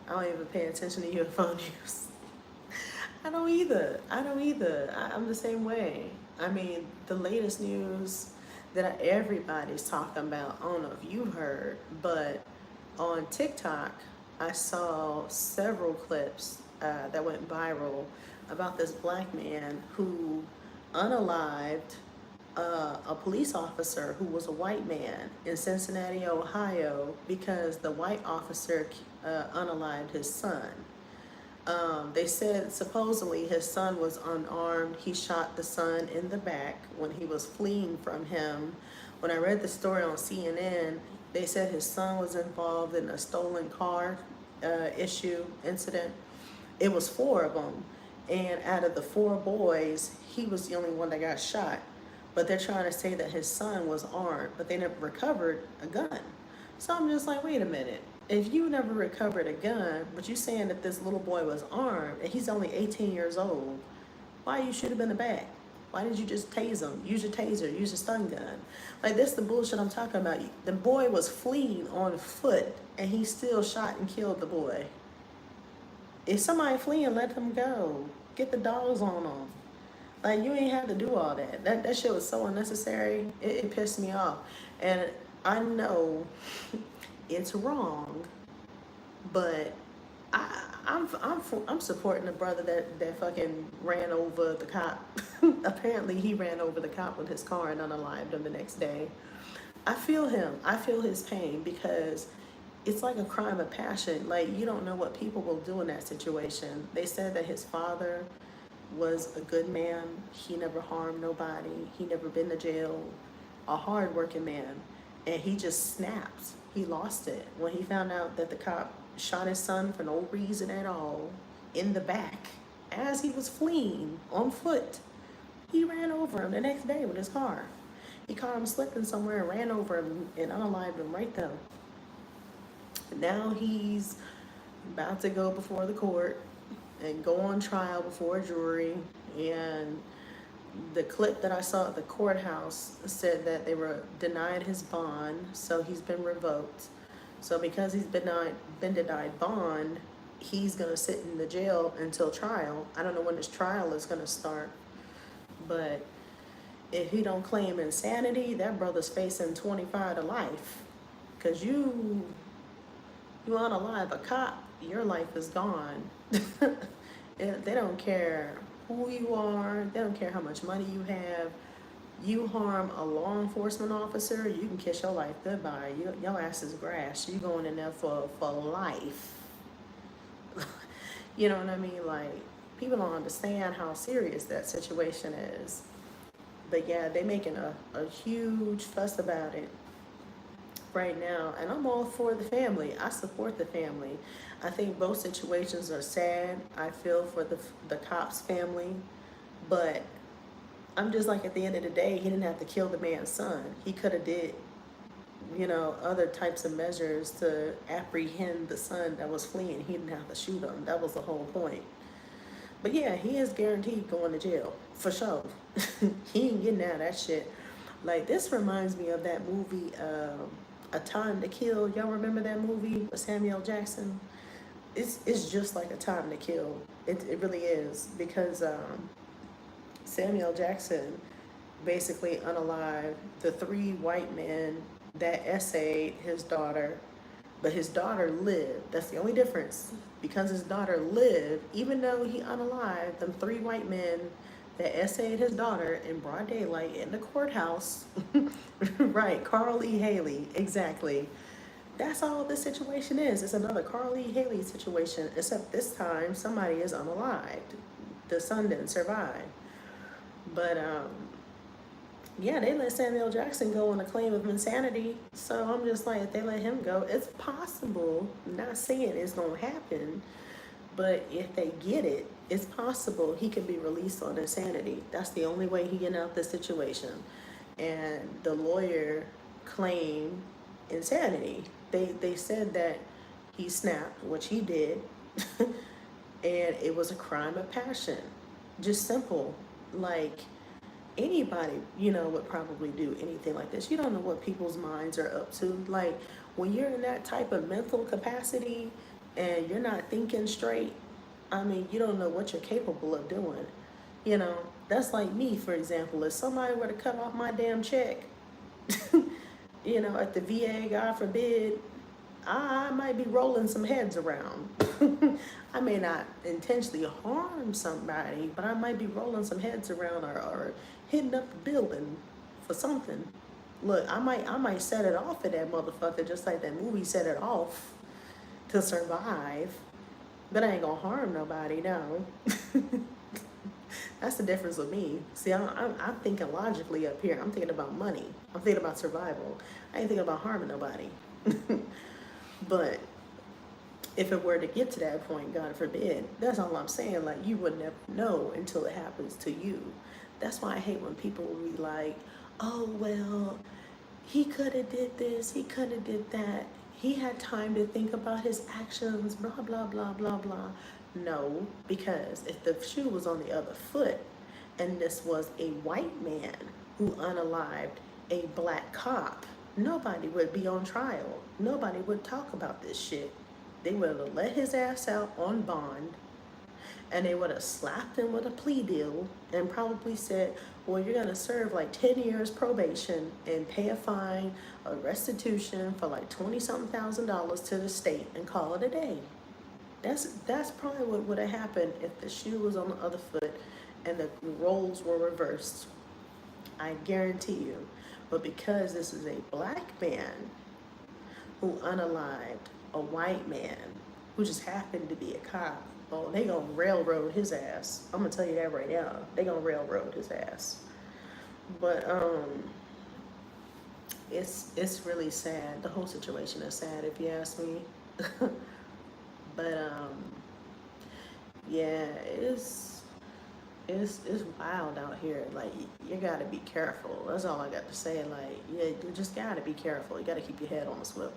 I don't even pay attention to UFO news. I don't either. I'm the same way. I mean, the latest news that everybody's talking about, I don't know if you heard, but on TikTok, I saw several clips that went viral about this black man who unalived a police officer who was a white man in Cincinnati, Ohio, because the white officer unalived his son. They said supposedly his son was unarmed. He shot the son in the back when he was fleeing from him. When I read the story on CNN, they said his son was involved in a stolen car incident. It was four of them. And out of the four boys, he was the only one that got shot. But they're trying to say that his son was armed, but they never recovered a gun. So I'm just like, wait a minute. If you never recovered a gun, but you saying that this little boy was armed and he's only 18 years old, why you shoot him in the back? Why did you just tase him? Use your taser, use your stun gun. Like, that's the bullshit I'm talking about. The boy was fleeing on foot and he still shot and killed the boy. If somebody fleeing, let them go. Get the dogs on them. Like, you ain't have to do all that. That shit was so unnecessary. It pissed me off. And I know it's wrong, but I'm supporting the brother that fucking ran over the cop. Apparently he ran over the cop with his car and unalived him the next day. I feel him. I feel his pain because it's like a crime of passion. Like, you don't know what people will do in that situation. They said that his father was a good man. He never harmed nobody. He never been to jail. A hard-working man. And he just snapped. He lost it when he found out that the cop shot his son for no reason at all in the back as he was fleeing on foot. He ran over him the next day with his car. He caught him slipping somewhere and ran over him and unalived him right there. Now he's about to go before the court and go on trial before a jury. And the clip that I saw at the courthouse said that they were denied his bond, so he's been revoked. So because he's been denied bond, he's gonna sit in the jail until trial. I don't know when this trial is gonna start, but if he don't claim insanity, that brother's facing 25 to life. Cause you unalive a cop, your life is gone. They don't care who you are. They don't care how much money you have. You harm a law enforcement officer, you can kiss your life goodbye. Your ass is grass. You going in there for life. You know what I mean? Like, people don't understand how serious that situation is. But yeah, they making a huge fuss about it right now, and I'm all for the family. I support the family. I think both situations are sad. I feel for the cop's family, but I'm just like, at the end of the day, he didn't have to kill the man's son. He could have did, other types of measures to apprehend the son that was fleeing. He didn't have to shoot him. That was the whole point. But yeah, he is guaranteed going to jail for sure. He ain't getting out of that shit. Like, this reminds me of that movie, A Time to Kill. Y'all remember that movie with Samuel Jackson? It's just like A Time to Kill. It really is, because Samuel Jackson basically unalived the 3 white men that essayed his daughter, but his daughter lived. That's the only difference. Because his daughter lived, even though he unalived them 3 white men that essayed his daughter in broad daylight in the courthouse. Right, Carl E. Haley, exactly. That's all the situation is. It's another Carl E. Haley situation, except this time somebody is unalived. The son didn't survive. But yeah, they let Samuel Jackson go on a claim of insanity. So I'm just like, if they let him go, it's possible. I'm not saying it's gonna happen, but if they get it, it's possible he can be released on insanity. That's the only way he get out this situation. And the lawyer claimed insanity. They said that he snapped, which he did, and it was a crime of passion. Just simple. Like, anybody, would probably do anything like this. You don't know what people's minds are up to. Like, when you're in that type of mental capacity and you're not thinking straight, I mean, you don't know what you're capable of doing. That's like me, for example. If somebody were to cut off my damn check, at the VA, God forbid, I might be rolling some heads around. I may not intentionally harm somebody, but I might be rolling some heads around or hitting up the building. for something. Look, I might set it off at that motherfucker just like that movie set it off to survive. But I ain't gonna harm nobody, no. That's the difference with me. See, I'm thinking logically up here. I'm thinking about money. I'm thinking about survival. I ain't thinking about harming nobody. But if it were to get to that point, God forbid, that's all I'm saying. Like, you would never know until it happens to you. That's why I hate when people will be like, oh, well, he could have did this, he could have did that. He had time to think about his actions, blah, blah, blah, blah, blah. No, because if the shoe was on the other foot and this was a white man who unalived a black cop, nobody would be on trial. Nobody would talk about this shit. They would have let his ass out on bond, and they would have slapped him with a plea deal and probably said, well, you're going to serve like 10 years probation and pay a fine, a restitution for like 20-something thousand dollars to the state and call it a day. That's probably what would have happened if the shoe was on the other foot and the roles were reversed. I guarantee you. But because this is a black man who unalived a white man who just happened to be a cop, oh, they gonna railroad his ass. I'm gonna tell you that right now. They gonna railroad his ass. But it's really sad. The whole situation is sad, if you ask me. But yeah, it's wild out here. Like, you gotta be careful. That's all I got to say. Like, yeah, you just gotta be careful. You gotta keep your head on the swivel.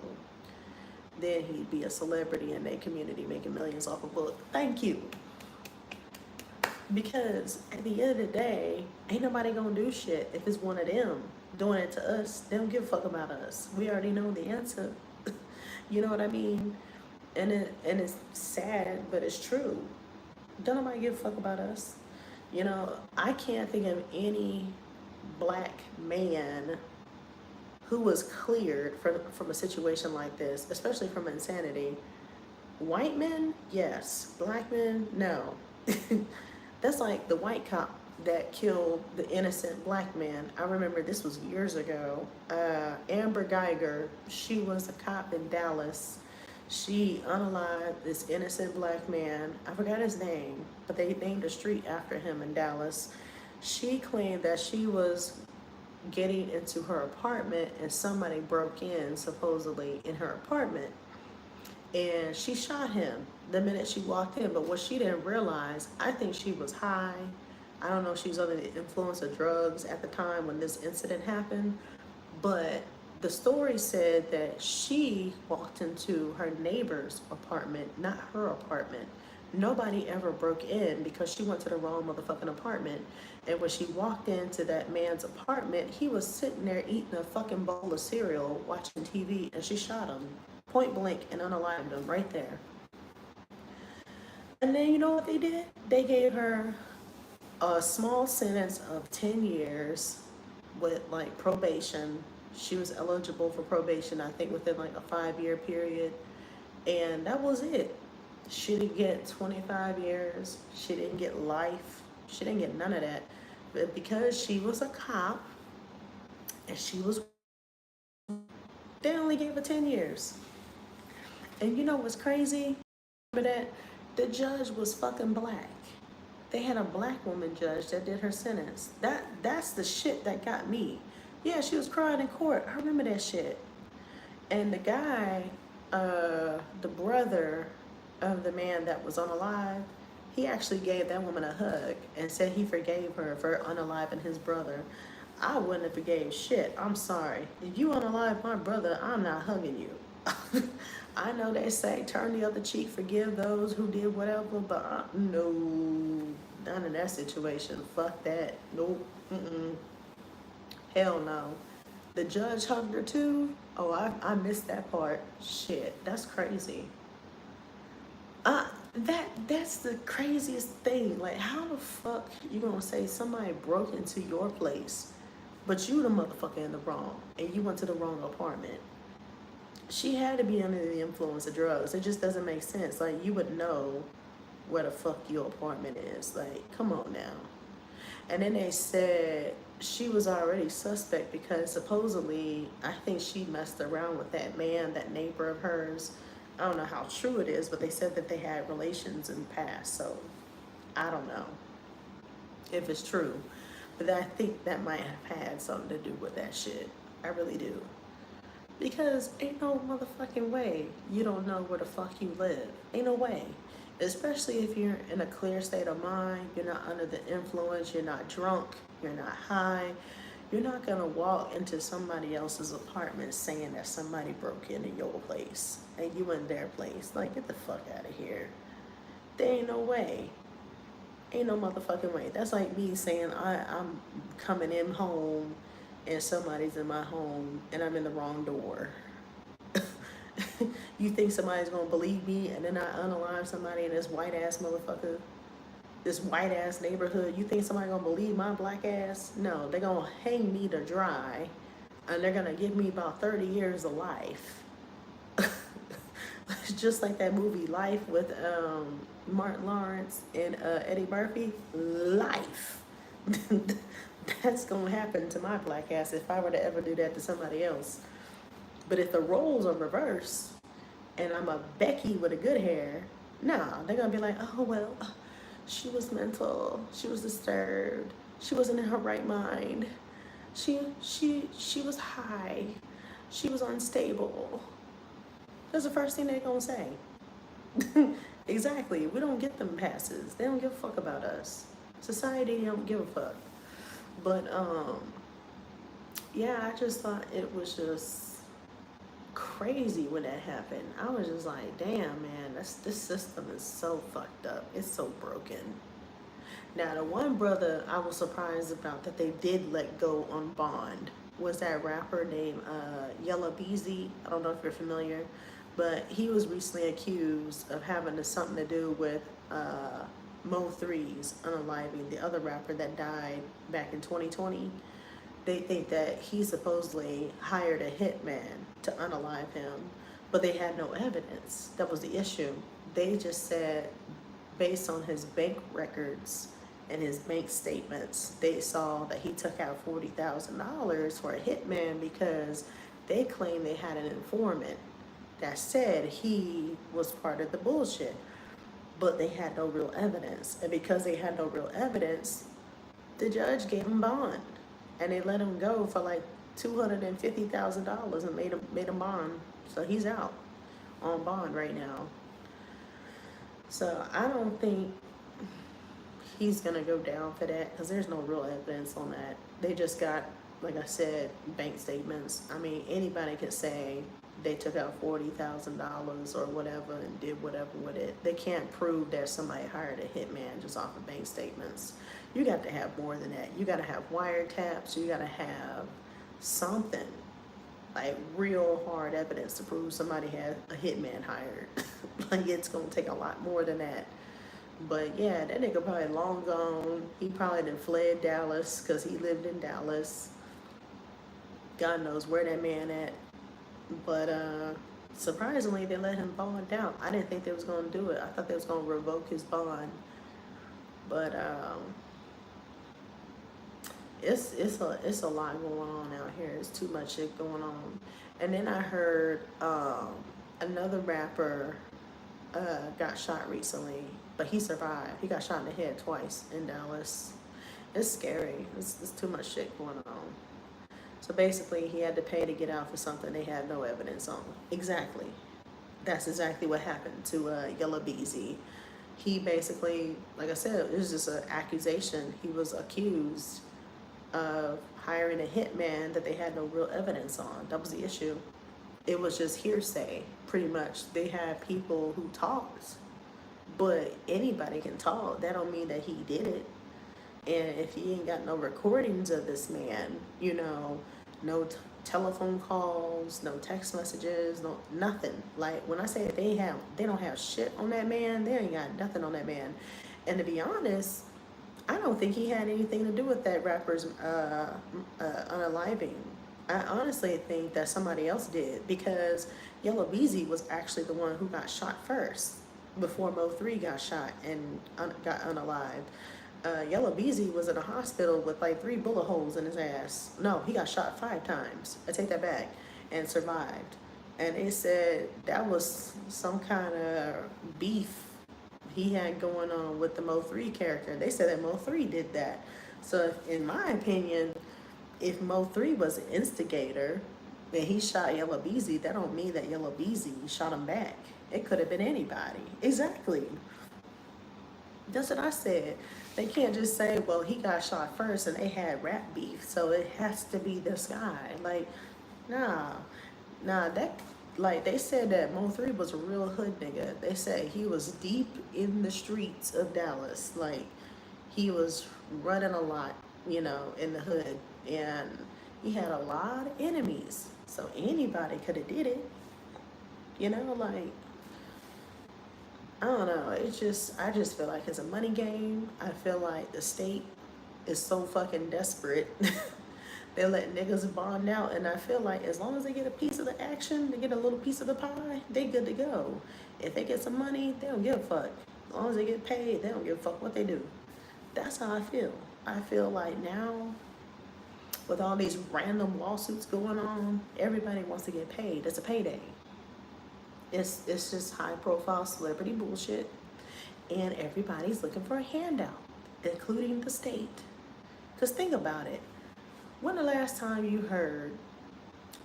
Then he'd be a celebrity in their community making millions off a book. Thank you. Because at the end of the day, ain't nobody gonna do shit if it's one of them doing it to us. They don't give a fuck about us. We already know the answer. You know what I mean? And it's sad, but it's true. Don't nobody give a fuck about us. You know, I can't think of any black man who was cleared from a situation like this, especially from insanity. White men, yes. Black men, no. That's like the white cop that killed the innocent black man. I remember this was years ago. Amber Geiger, she was a cop in Dallas. She unalived this innocent black man. I forgot his name, but they named a street after him in Dallas. She claimed that she was getting into her apartment and somebody broke in, supposedly, in her apartment. And she shot him the minute she walked in. But what she didn't realize, I think she was high. I don't know if she was under the influence of drugs at the time when this incident happened. But the story said that she walked into her neighbor's apartment, not her apartment. Nobody ever broke in because she went to the wrong motherfucking apartment. And when she walked into that man's apartment, he was sitting there eating a fucking bowl of cereal, watching TV, and she shot him point blank and unalived him right there. And then you know what they did? They gave her a small sentence of 10 years with like probation. She was eligible for probation, I think, within like a 5-year period. And that was it. She didn't get 25 years. She didn't get life. She didn't get none of that. But because she was a cop and she was, they only gave her 10 years. And you know what's crazy? Remember that? The judge was fucking black. They had a black woman judge that did her sentence. That's the shit that got me. Yeah, she was crying in court. I remember that shit. And the guy, the brother of the man that was unalive, he actually gave that woman a hug and said he forgave her for unaliving his brother. I wouldn't have forgave shit. I'm sorry. If you unalive my brother, I'm not hugging you. I know they say turn the other cheek, forgive those who did whatever, but no, none in that situation. Fuck that. Nope. Hell no. The judge hugged her too. Oh, I missed that part. Shit, that's crazy. That's the craziest thing. Like, how the fuck you gonna say somebody broke into your place, but you the motherfucker in the wrong, and you went to the wrong apartment? She had to be under the influence of drugs. It just doesn't make sense. Like, you would know where the fuck your apartment is. Like, come on now. And then they said she was already suspect because supposedly I think she messed around with that man, that neighbor of hers. I don't know how true it is, but they said that they had relations in the past, so I don't know if it's true. But I think that might have had something to do with that shit. I really do. Because ain't no motherfucking way you don't know where the fuck you live. Ain't no way. Especially if you're in a clear state of mind, you're not under the influence, you're not drunk, you're not high. You're not gonna walk into somebody else's apartment saying that somebody broke into your place and you in their place. Like, get the fuck out of here. There ain't no way. Ain't no motherfucking way. That's like me saying I'm coming in home and somebody's in my home and I'm in the wrong door. You think somebody's gonna believe me and then I unalive somebody in this white ass motherfucker, this white ass neighborhood? You think somebody gonna believe my black ass? No, they're gonna hang me to dry and they're gonna give me about 30 years of life. Just like that movie Life with Martin Lawrence and Eddie Murphy. Life. That's gonna happen to my black ass if I were to ever do that to somebody else. But if the roles are reversed and I'm a Becky with a good hair, nah, they're gonna be like, oh well, she was mental, she was disturbed, she wasn't in her right mind, she was high, she was unstable. That's the first thing they're gonna say. Exactly. We don't get them passes. They don't give a fuck about us. Society don't give a fuck. But yeah, I just thought it was just crazy when that happened. I was just like, damn, man, this system is so fucked up. It's so broken. Now, the one brother I was surprised about that they did let go on bond was that rapper named Yella Beezy. I don't know if you're familiar, but he was recently accused of having something to do with Mo3's unaliving, the other rapper that died back in 2020. They think that he supposedly hired a hitman to unalive him, but they had no evidence. That was the issue. They just said, based on his bank records and his bank statements, they saw that he took out $40,000 for a hitman because they claimed they had an informant that said he was part of the bullshit, but they had no real evidence. And because they had no real evidence, the judge gave him bond, and they let him go for like $250,000 and made him bond. So he's out on bond right now. So I don't think he's gonna go down for that because there's no real evidence on that. They just got, like I said, bank statements. I mean, anybody could say they took out $40,000 or whatever and did whatever with it. They can't prove that somebody hired a hitman just off of bank statements. You got to have more than that. You got to have wiretaps. You got to have something, like real hard evidence to prove somebody had a hitman hired. Like, it's gonna take a lot more than that. But yeah, that nigga probably long gone. He probably done fled Dallas because he lived in Dallas. God knows where that man at. But surprisingly, they let him bond out. I didn't think they was gonna do it. I thought they was gonna revoke his bond. But it's a lot going on out here. It's too much shit going on. And then I heard another rapper got shot recently, but he survived. He got shot in the head twice in Dallas. It's scary. It's too much shit going on. So basically, he had to pay to get out for something they had no evidence on. Exactly. That's exactly what happened to Yella Beezy. He basically, like I said, it was just an accusation. He was accused of hiring a hitman that they had no real evidence on. That was the issue. It was just hearsay, pretty much. They had people who talked, but anybody can talk. That don't mean that he did it. And if he ain't got no recordings of this man, you know, no telephone calls, no text messages, no nothing. Like, when I say they don't have shit on that man, they ain't got nothing on that man. And to be honest, I don't think he had anything to do with that rapper's unaliving. I honestly think that somebody else did, because Yella Beezy was actually the one who got shot first before Mo3 got shot and got unalived. Yellow Beezy was in a hospital with like 3 bullet holes in his ass. No, he got shot 5 times. I take that back, and survived. And it said that was some kind of beef he had going on with the Mo3 character. They said that Mo3 did that. So, in my opinion, if Mo3 was an instigator and he shot Yellow Beezy, that don't mean that Yellow Beezy shot him back. It could have been anybody. Exactly. That's what I said. They can't just say, well, he got shot first and they had rap beef, so it has to be this guy. Like, nah. Nah, that, like, they said that Mo3 was a real hood nigga. They said he was deep in the streets of Dallas. Like, he was running a lot, in the hood. And he had a lot of enemies. So anybody could have did it. Like, I don't know. I just feel like it's a money game. I feel like the state is so fucking desperate. They let niggas bond out, and I feel like as long as they get a piece of the action, they get a little piece of the pie, they good to go. If they get some money, they don't give a fuck. As long as they get paid, they don't give a fuck what they do. That's how I feel. I feel like now, with all these random lawsuits going on, everybody wants to get paid. It's a payday. It's just high profile celebrity bullshit, and everybody's looking for a handout, including the state. Because think about it. When the last time you heard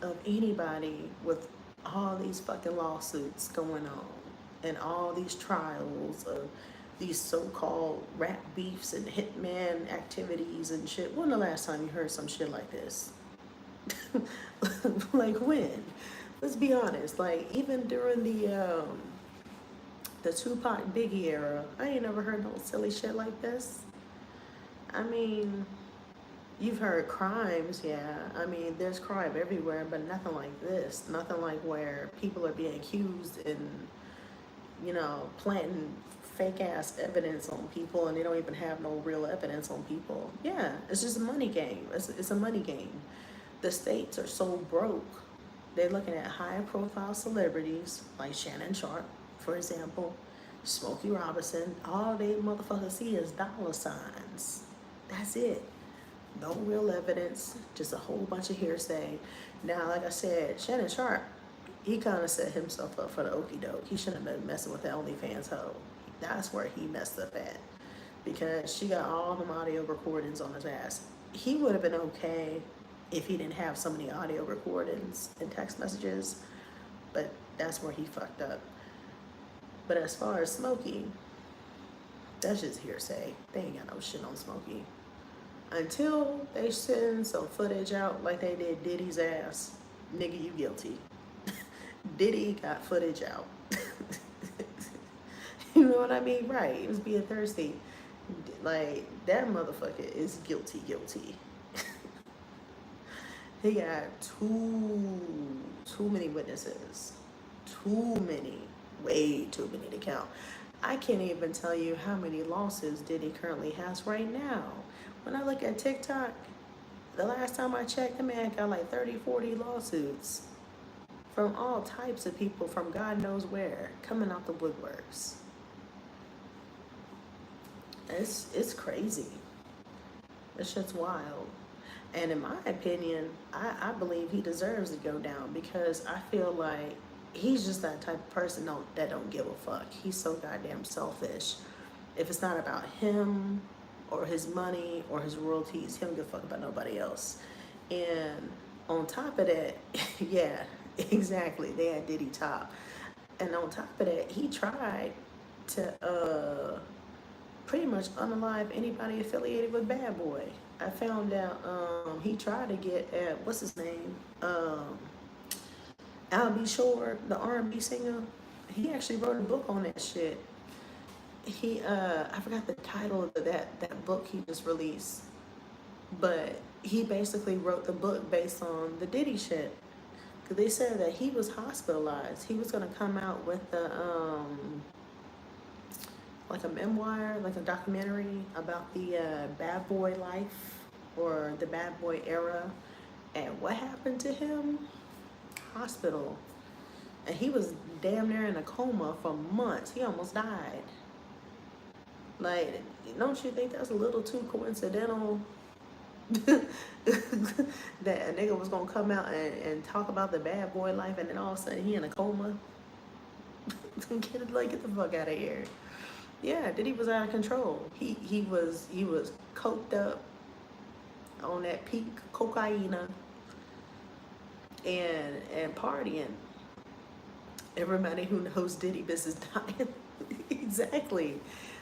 of anybody with all these fucking lawsuits going on and all these trials of these so-called rap beefs and hitman activities and shit? When the last time you heard some shit like this? Like when? Let's be honest. Like even during the Tupac Biggie era, I ain't never heard no silly shit like this. I mean, you've heard crimes, yeah. I mean, there's crime everywhere, but nothing like this. Nothing like where people are being accused and, planting fake ass evidence on people and they don't even have no real evidence on people. Yeah, it's just a money game. It's a money game. The states are so broke. They're looking at high profile celebrities like Shannon Sharp, for example, Smokey Robinson. All they motherfuckers see is dollar signs. That's it. No real evidence, just a whole bunch of hearsay. Now, like I said, Shannon Sharp, he kind of set himself up for the okie doke. He shouldn't have been messing with the OnlyFans hoe. That's where he messed up at, because she got all them audio recordings on his ass. He would have been okay if he didn't have so many audio recordings and text messages, but that's where he fucked up. But as far as Smokey, that's just hearsay. They ain't got no shit on Smokey. Until they send some footage out like they did Diddy's ass, nigga, you guilty. Diddy got footage out. You know what I mean? Right. He was being thirsty. Like, that motherfucker is guilty. He got too many witnesses. Too many. Way too many to count. I can't even tell you how many lawsuits Diddy currently has right now. When I look at TikTok, the last time I checked, the man got like 30, 40 lawsuits from all types of people from God knows where, coming out the woodworks. It's crazy. This shit's wild. And in my opinion, I believe he deserves to go down, because I feel like he's just that type of person that don't give a fuck. He's so goddamn selfish. If it's not about him or his money or his royalties, he don't give a fuck about nobody else. And on top of that, yeah, exactly, they had Diddy top. And on top of that, he tried to pretty much unalive anybody affiliated with Bad Boy. I found out he tried to get at, what's his name? Al B. Shore, the R&B singer. He actually wrote a book on that shit. He I forgot the title of that book he just released, but he basically wrote the book based on the Diddy shit, because they said that he was hospitalized. He was gonna come out with the like a memoir, like a documentary about the Bad Boy life or the Bad Boy era, and what happened to him? Hospital. And he was damn near in a coma for months. He almost died. Like, don't you think that's a little too coincidental that a nigga was gonna come out and talk about the bad boy life, and then all of a sudden he in a coma? Get the fuck out of here. Yeah, Diddy was out of control. He was coked up on that peak cocaine and partying. Everybody who knows Diddy business dying. Exactly.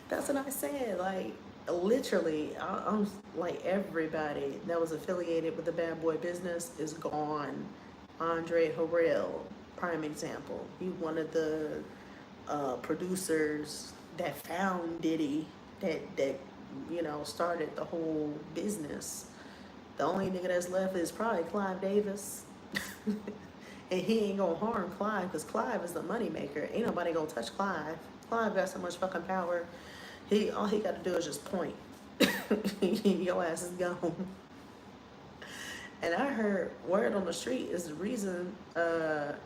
That's what I said. Like, literally, I'm like, everybody that was affiliated with the bad boy business is gone. Andre Harrell, prime example. He one of the producers that found Diddy, that started the whole business. The only nigga that's left is probably Clive Davis. And he ain't gonna harm Clive because Clive is the moneymaker. Ain't nobody gonna touch Clive. Clive got so much fucking power. All he got to do is just point. Your ass is gone. And I heard word on the street is the reason that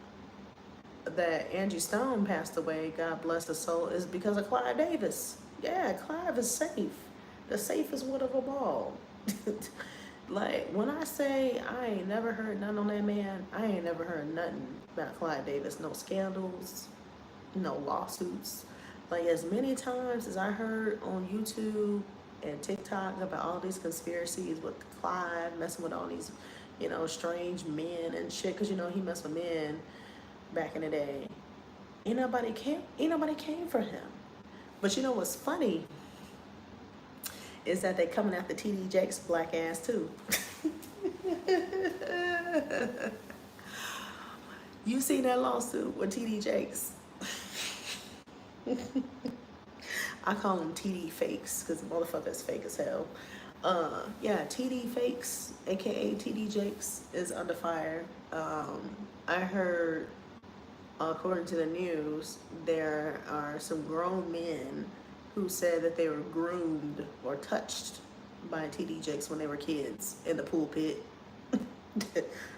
Angie Stone passed away, God bless his soul, is because of Clive Davis. Yeah, Clive is safe. The safest one of them all. Like, when I say I ain't never heard nothing on that man, I ain't never heard nothing about Clive Davis. No scandals, no lawsuits. Like, as many times as I heard on YouTube and TikTok about all these conspiracies with Clive messing with all these, strange men and shit, because, he messed with men back in the day. Ain't nobody came for him. But you know what's funny is that they coming after TD Jakes' black ass too. You seen that lawsuit with TD Jakes? I call him TD Fakes because the motherfucker is fake as hell. Yeah, TD Fakes, aka TD Jakes, is under fire. I heard, according to the news, there are some grown men who said that they were groomed or touched by TD Jakes when they were kids in the pool pit.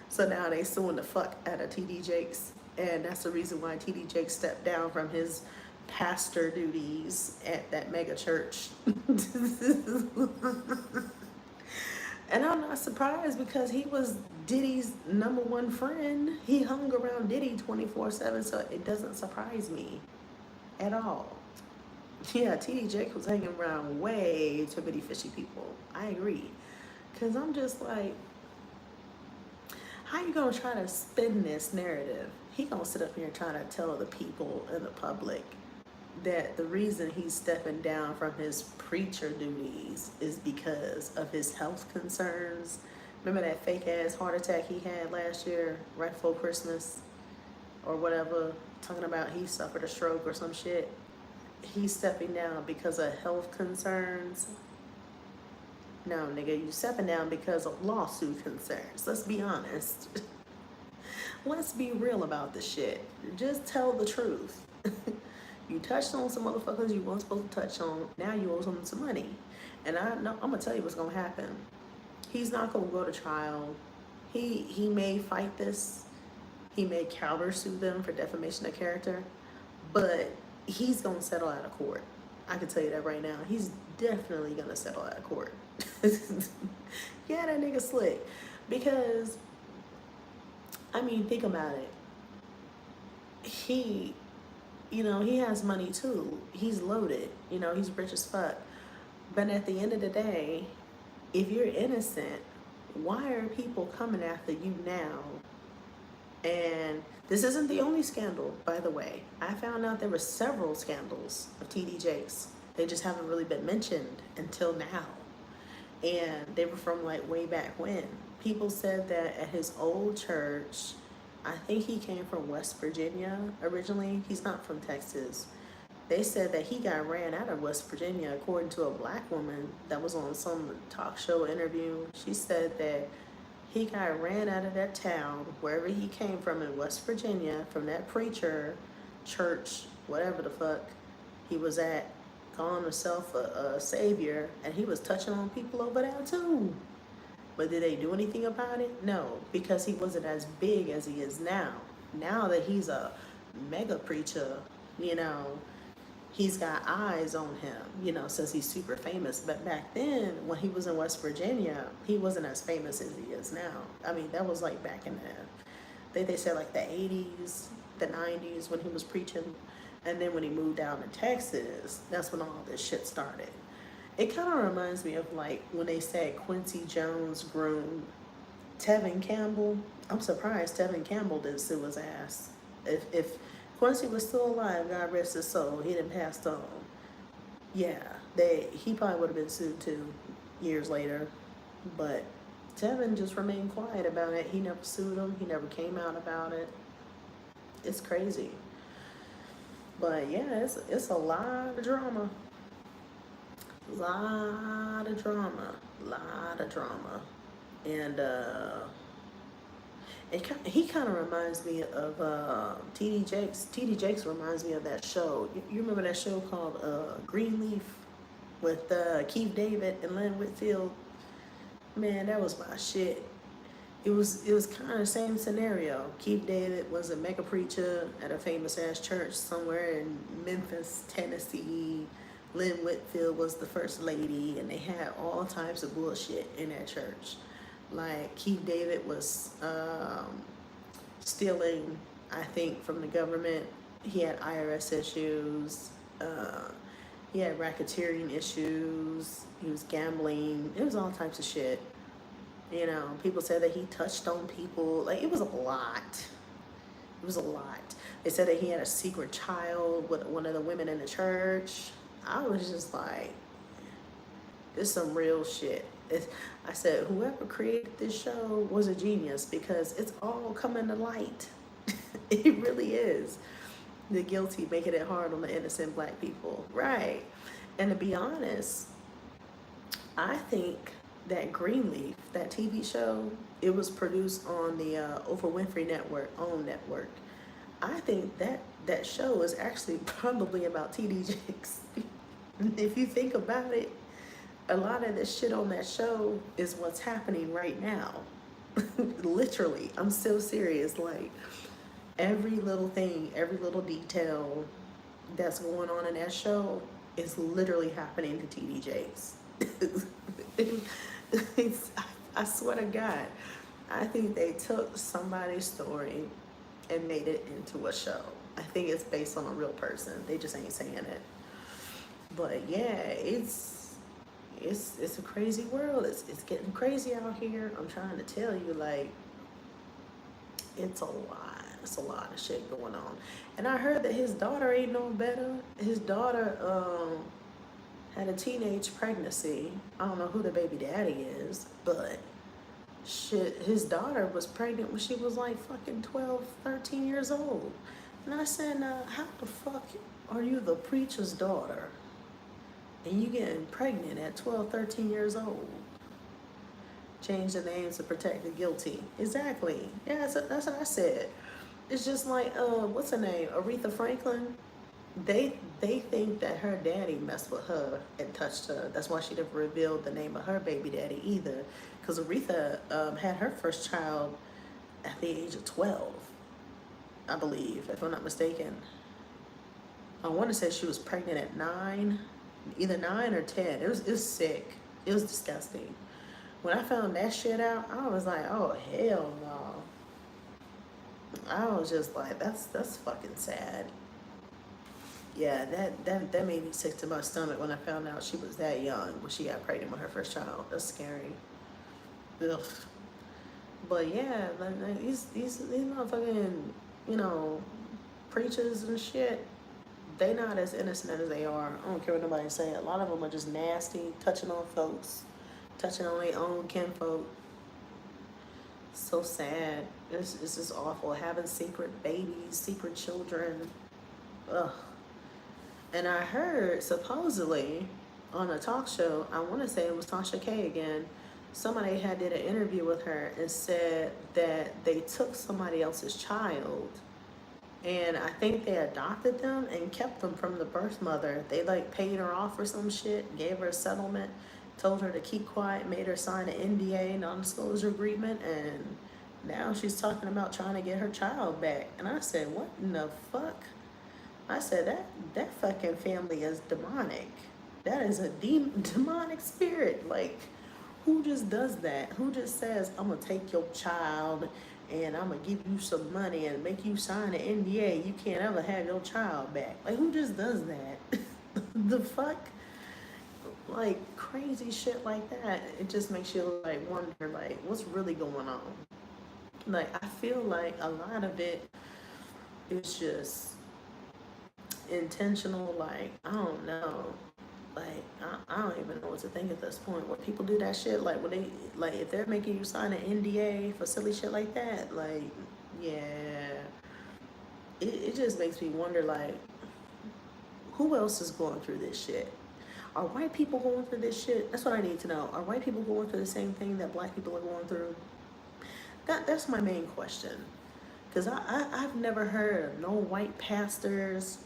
So now they suing the fuck out of TD Jakes, and that's the reason why TD Jakes stepped down from his pastor duties at that mega church. And I'm not surprised because he was Diddy's number one friend. He hung around Diddy 24/7, so it doesn't surprise me at all. Yeah, TD Jakes was hanging around way too many fishy people. I agree. Because I'm just like, how you going to try to spin this narrative? He going to sit up here trying to tell the people and the public that the reason he's stepping down from his preacher duties is because of his health concerns. Remember that fake ass heart attack he had last year, right before Christmas or whatever, talking about he suffered a stroke or some shit. He's stepping down because of health concerns. No, nigga, you stepping down because of lawsuit concerns. Let's be honest. Let's be real about this shit. Just tell the truth. You touched on some motherfuckers you weren't supposed to touch on. Now you owe them some money. And I know, I'm gonna tell you what's gonna happen. He's not gonna go to trial. He may fight this. He may countersue them for defamation of character, but he's gonna settle out of court. I can tell you that right now. He's definitely gonna settle out of court. Yeah, that nigga slick. Because, I mean, think about it. He has money too. He's loaded. He's rich as fuck. But at the end of the day, if you're innocent, why are people coming after you now? And this isn't the only scandal, by the way. I found out there were several scandals of TD Jakes. They just haven't really been mentioned until now. And they were from like way back when. People said that at his old church, I think he came from West Virginia originally. He's not from Texas. They said that he got ran out of West Virginia, according to a black woman that was on some talk show interview. She said that he got ran out of that town, wherever he came from in West Virginia, from that preacher, church, whatever the fuck he was at, calling himself a savior, and he was touching on people over there too. But did they do anything about it? No, because he wasn't as big as he is now. Now that he's a mega preacher, he's got eyes on him, you know, since he's super famous. But back then, when he was in West Virginia, he wasn't as famous as he is now. I mean, that was like back in they said like the 80s, the 90s when he was preaching. And then when he moved down to Texas, that's when all this shit started. It kind of reminds me of like when they said Quincy Jones groomed Tevin Campbell. I'm surprised Tevin Campbell didn't sue his ass. If Quincy was still alive, God rest his soul, he didn't pass on. Yeah, he probably would have been sued too years later. But Tevin just remained quiet about it. He never sued him. He never came out about it. It's crazy. But yeah, it's a lot of drama. Lot of drama. Lot of drama. And he kind of reminds me of T.D. Jakes. T.D. Jakes reminds me of that show. You remember that show called Greenleaf with Keith David and Lynn Whitfield? Man, that was my shit. It was kind of the same scenario. Keith David was a mega preacher at a famous ass church somewhere in Memphis, Tennessee. Lynn Whitfield was the first lady, and they had all types of bullshit in that church. Like Keith David was stealing, I think, from the government. He had IRS issues. He had racketeering issues. He was gambling. It was all types of shit. You know, people said that he touched on people. Like, it was a lot. It was a lot. They said that he had a secret child with one of the women in the church. I was just like, this is some real shit. I said, whoever created this show was a genius because it's all coming to light. It really is. The guilty making it hard on the innocent black people. Right. And to be honest, I think that Greenleaf, that TV show, it was produced on the Oprah Winfrey Network, OWN network. I think that show is actually probably about T.D. Jakes. If you think about it, a lot of the shit on that show is what's happening right now. Literally, I'm so serious. Like, every little thing, every little detail that's going on in that show is literally happening to T.D. Jakes. I swear to God, I think they took somebody's story and made it into a show. I think it's based on a real person. They just ain't saying it. But yeah, it's a crazy world. It's getting crazy out here. I'm trying to tell you, like, it's a lot. It's a lot of shit going on. And I heard that his daughter ain't no better. His daughter had a teenage pregnancy. I don't know who the baby daddy is, but shit, his daughter was pregnant when she was like fucking 12, 13 years old. And I said, how the fuck are you the preacher's daughter? And you getting pregnant at 12, 13 years old? Change the names to protect the guilty. Exactly. Yeah, that's what I said. It's just like, what's her name? Aretha Franklin. They think that her daddy messed with her and touched her. That's why she never revealed the name of her baby daddy either. Because Aretha had her first child at the age of 12, I believe, if I'm not mistaken. I want to say she was pregnant at 9, either 9 or 10. It was sick. It was disgusting. When I found that shit out, I was like, oh, hell no. I was just like, that's fucking sad. Yeah, that made me sick to my stomach when I found out she was that young when she got pregnant with her first child. That's scary. Ugh. But yeah, like, these motherfucking, you know, preachers and shit, they not as innocent as they are. I don't care what nobody say. A lot of them are just nasty, touching on folks, touching on their own kinfolk. So sad. It's just awful. Having secret babies, secret children. Ugh. And I heard, supposedly, on a talk show, I want to say it was Tasha K again, somebody had did an interview with her and said that they took somebody else's child, and I think they adopted them and kept them from the birth mother. They like paid her off or some shit, gave her a settlement, told her to keep quiet, made her sign an NDA, non-disclosure agreement, and now she's talking about trying to get her child back. And I said, what in the fuck? I said that fucking family is demonic. That is a demonic spirit. Like, who just does that? Who just says, I'm gonna take your child and I'm gonna give you some money and make you sign an NDA? You can't ever have your child back. Like, who just does that? The fuck? Like, crazy shit like that. It just makes you like wonder, like, what's really going on? Like, I feel like a lot of it is just intentional. Like, I don't know. Like, I don't even know what to think at this point. When people do that shit, like when they, like, if they're making you sign an NDA for silly shit like that, like, yeah, it just makes me wonder, like, who else is going through this shit? Are white people going through this shit? That's what I need to know. Are white people going through the same thing that black people are going through? That's my main question. Because I've never heard of no white pastors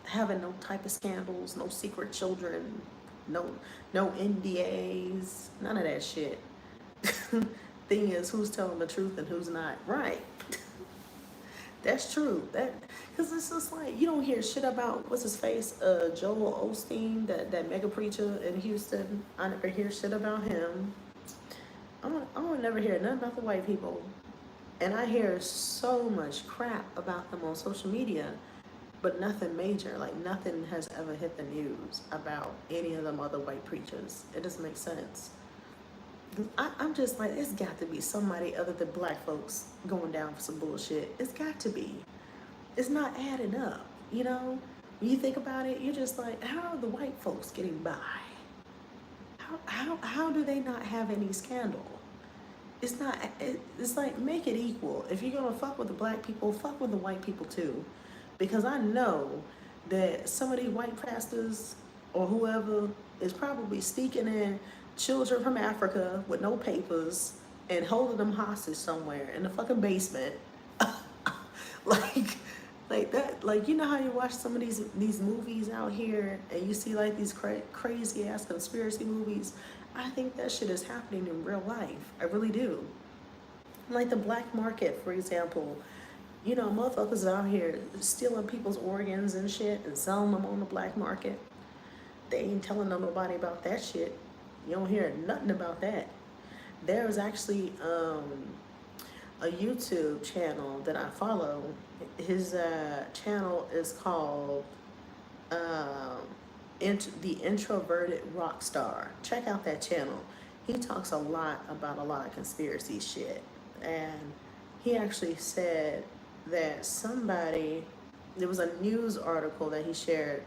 having no type of scandals, no secret children, no NDAs, none of that shit. Thing is, who's telling the truth and who's not? Right. That's true. That because it's just like you don't hear shit about what's his face, Joel Osteen, that mega preacher in Houston. I never hear shit about him. I don't never hear nothing about the white people, and I hear so much crap about them on social media, but nothing major. Like nothing has ever hit the news about any of them other white preachers. It doesn't make sense. I'm just like, it's got to be somebody other than black folks going down for some bullshit. It's got to be. It's not adding up, you know? When you think about it, you're just like, how are the white folks getting by? How do they not have any scandal? It's not, it's like, make it equal. If you're gonna fuck with the black people, fuck with the white people too. Because I know that some of these white pastors or whoever is probably sneaking in children from Africa with no papers and holding them hostage somewhere in the fucking basement. like like that, like, you know how you watch some of these movies out here and you see like these crazy ass conspiracy movies. I think that shit is happening in real life. I really do. Like the black market, for example. You know, motherfuckers out here stealing people's organs and shit and selling them on the black market. They ain't telling nobody about that shit. You don't hear nothing about that. There was actually a YouTube channel that I follow. His channel is called The Introverted Rock Star. Check out that channel. He talks a lot about a lot of conspiracy shit. And he actually said that there was a news article that he shared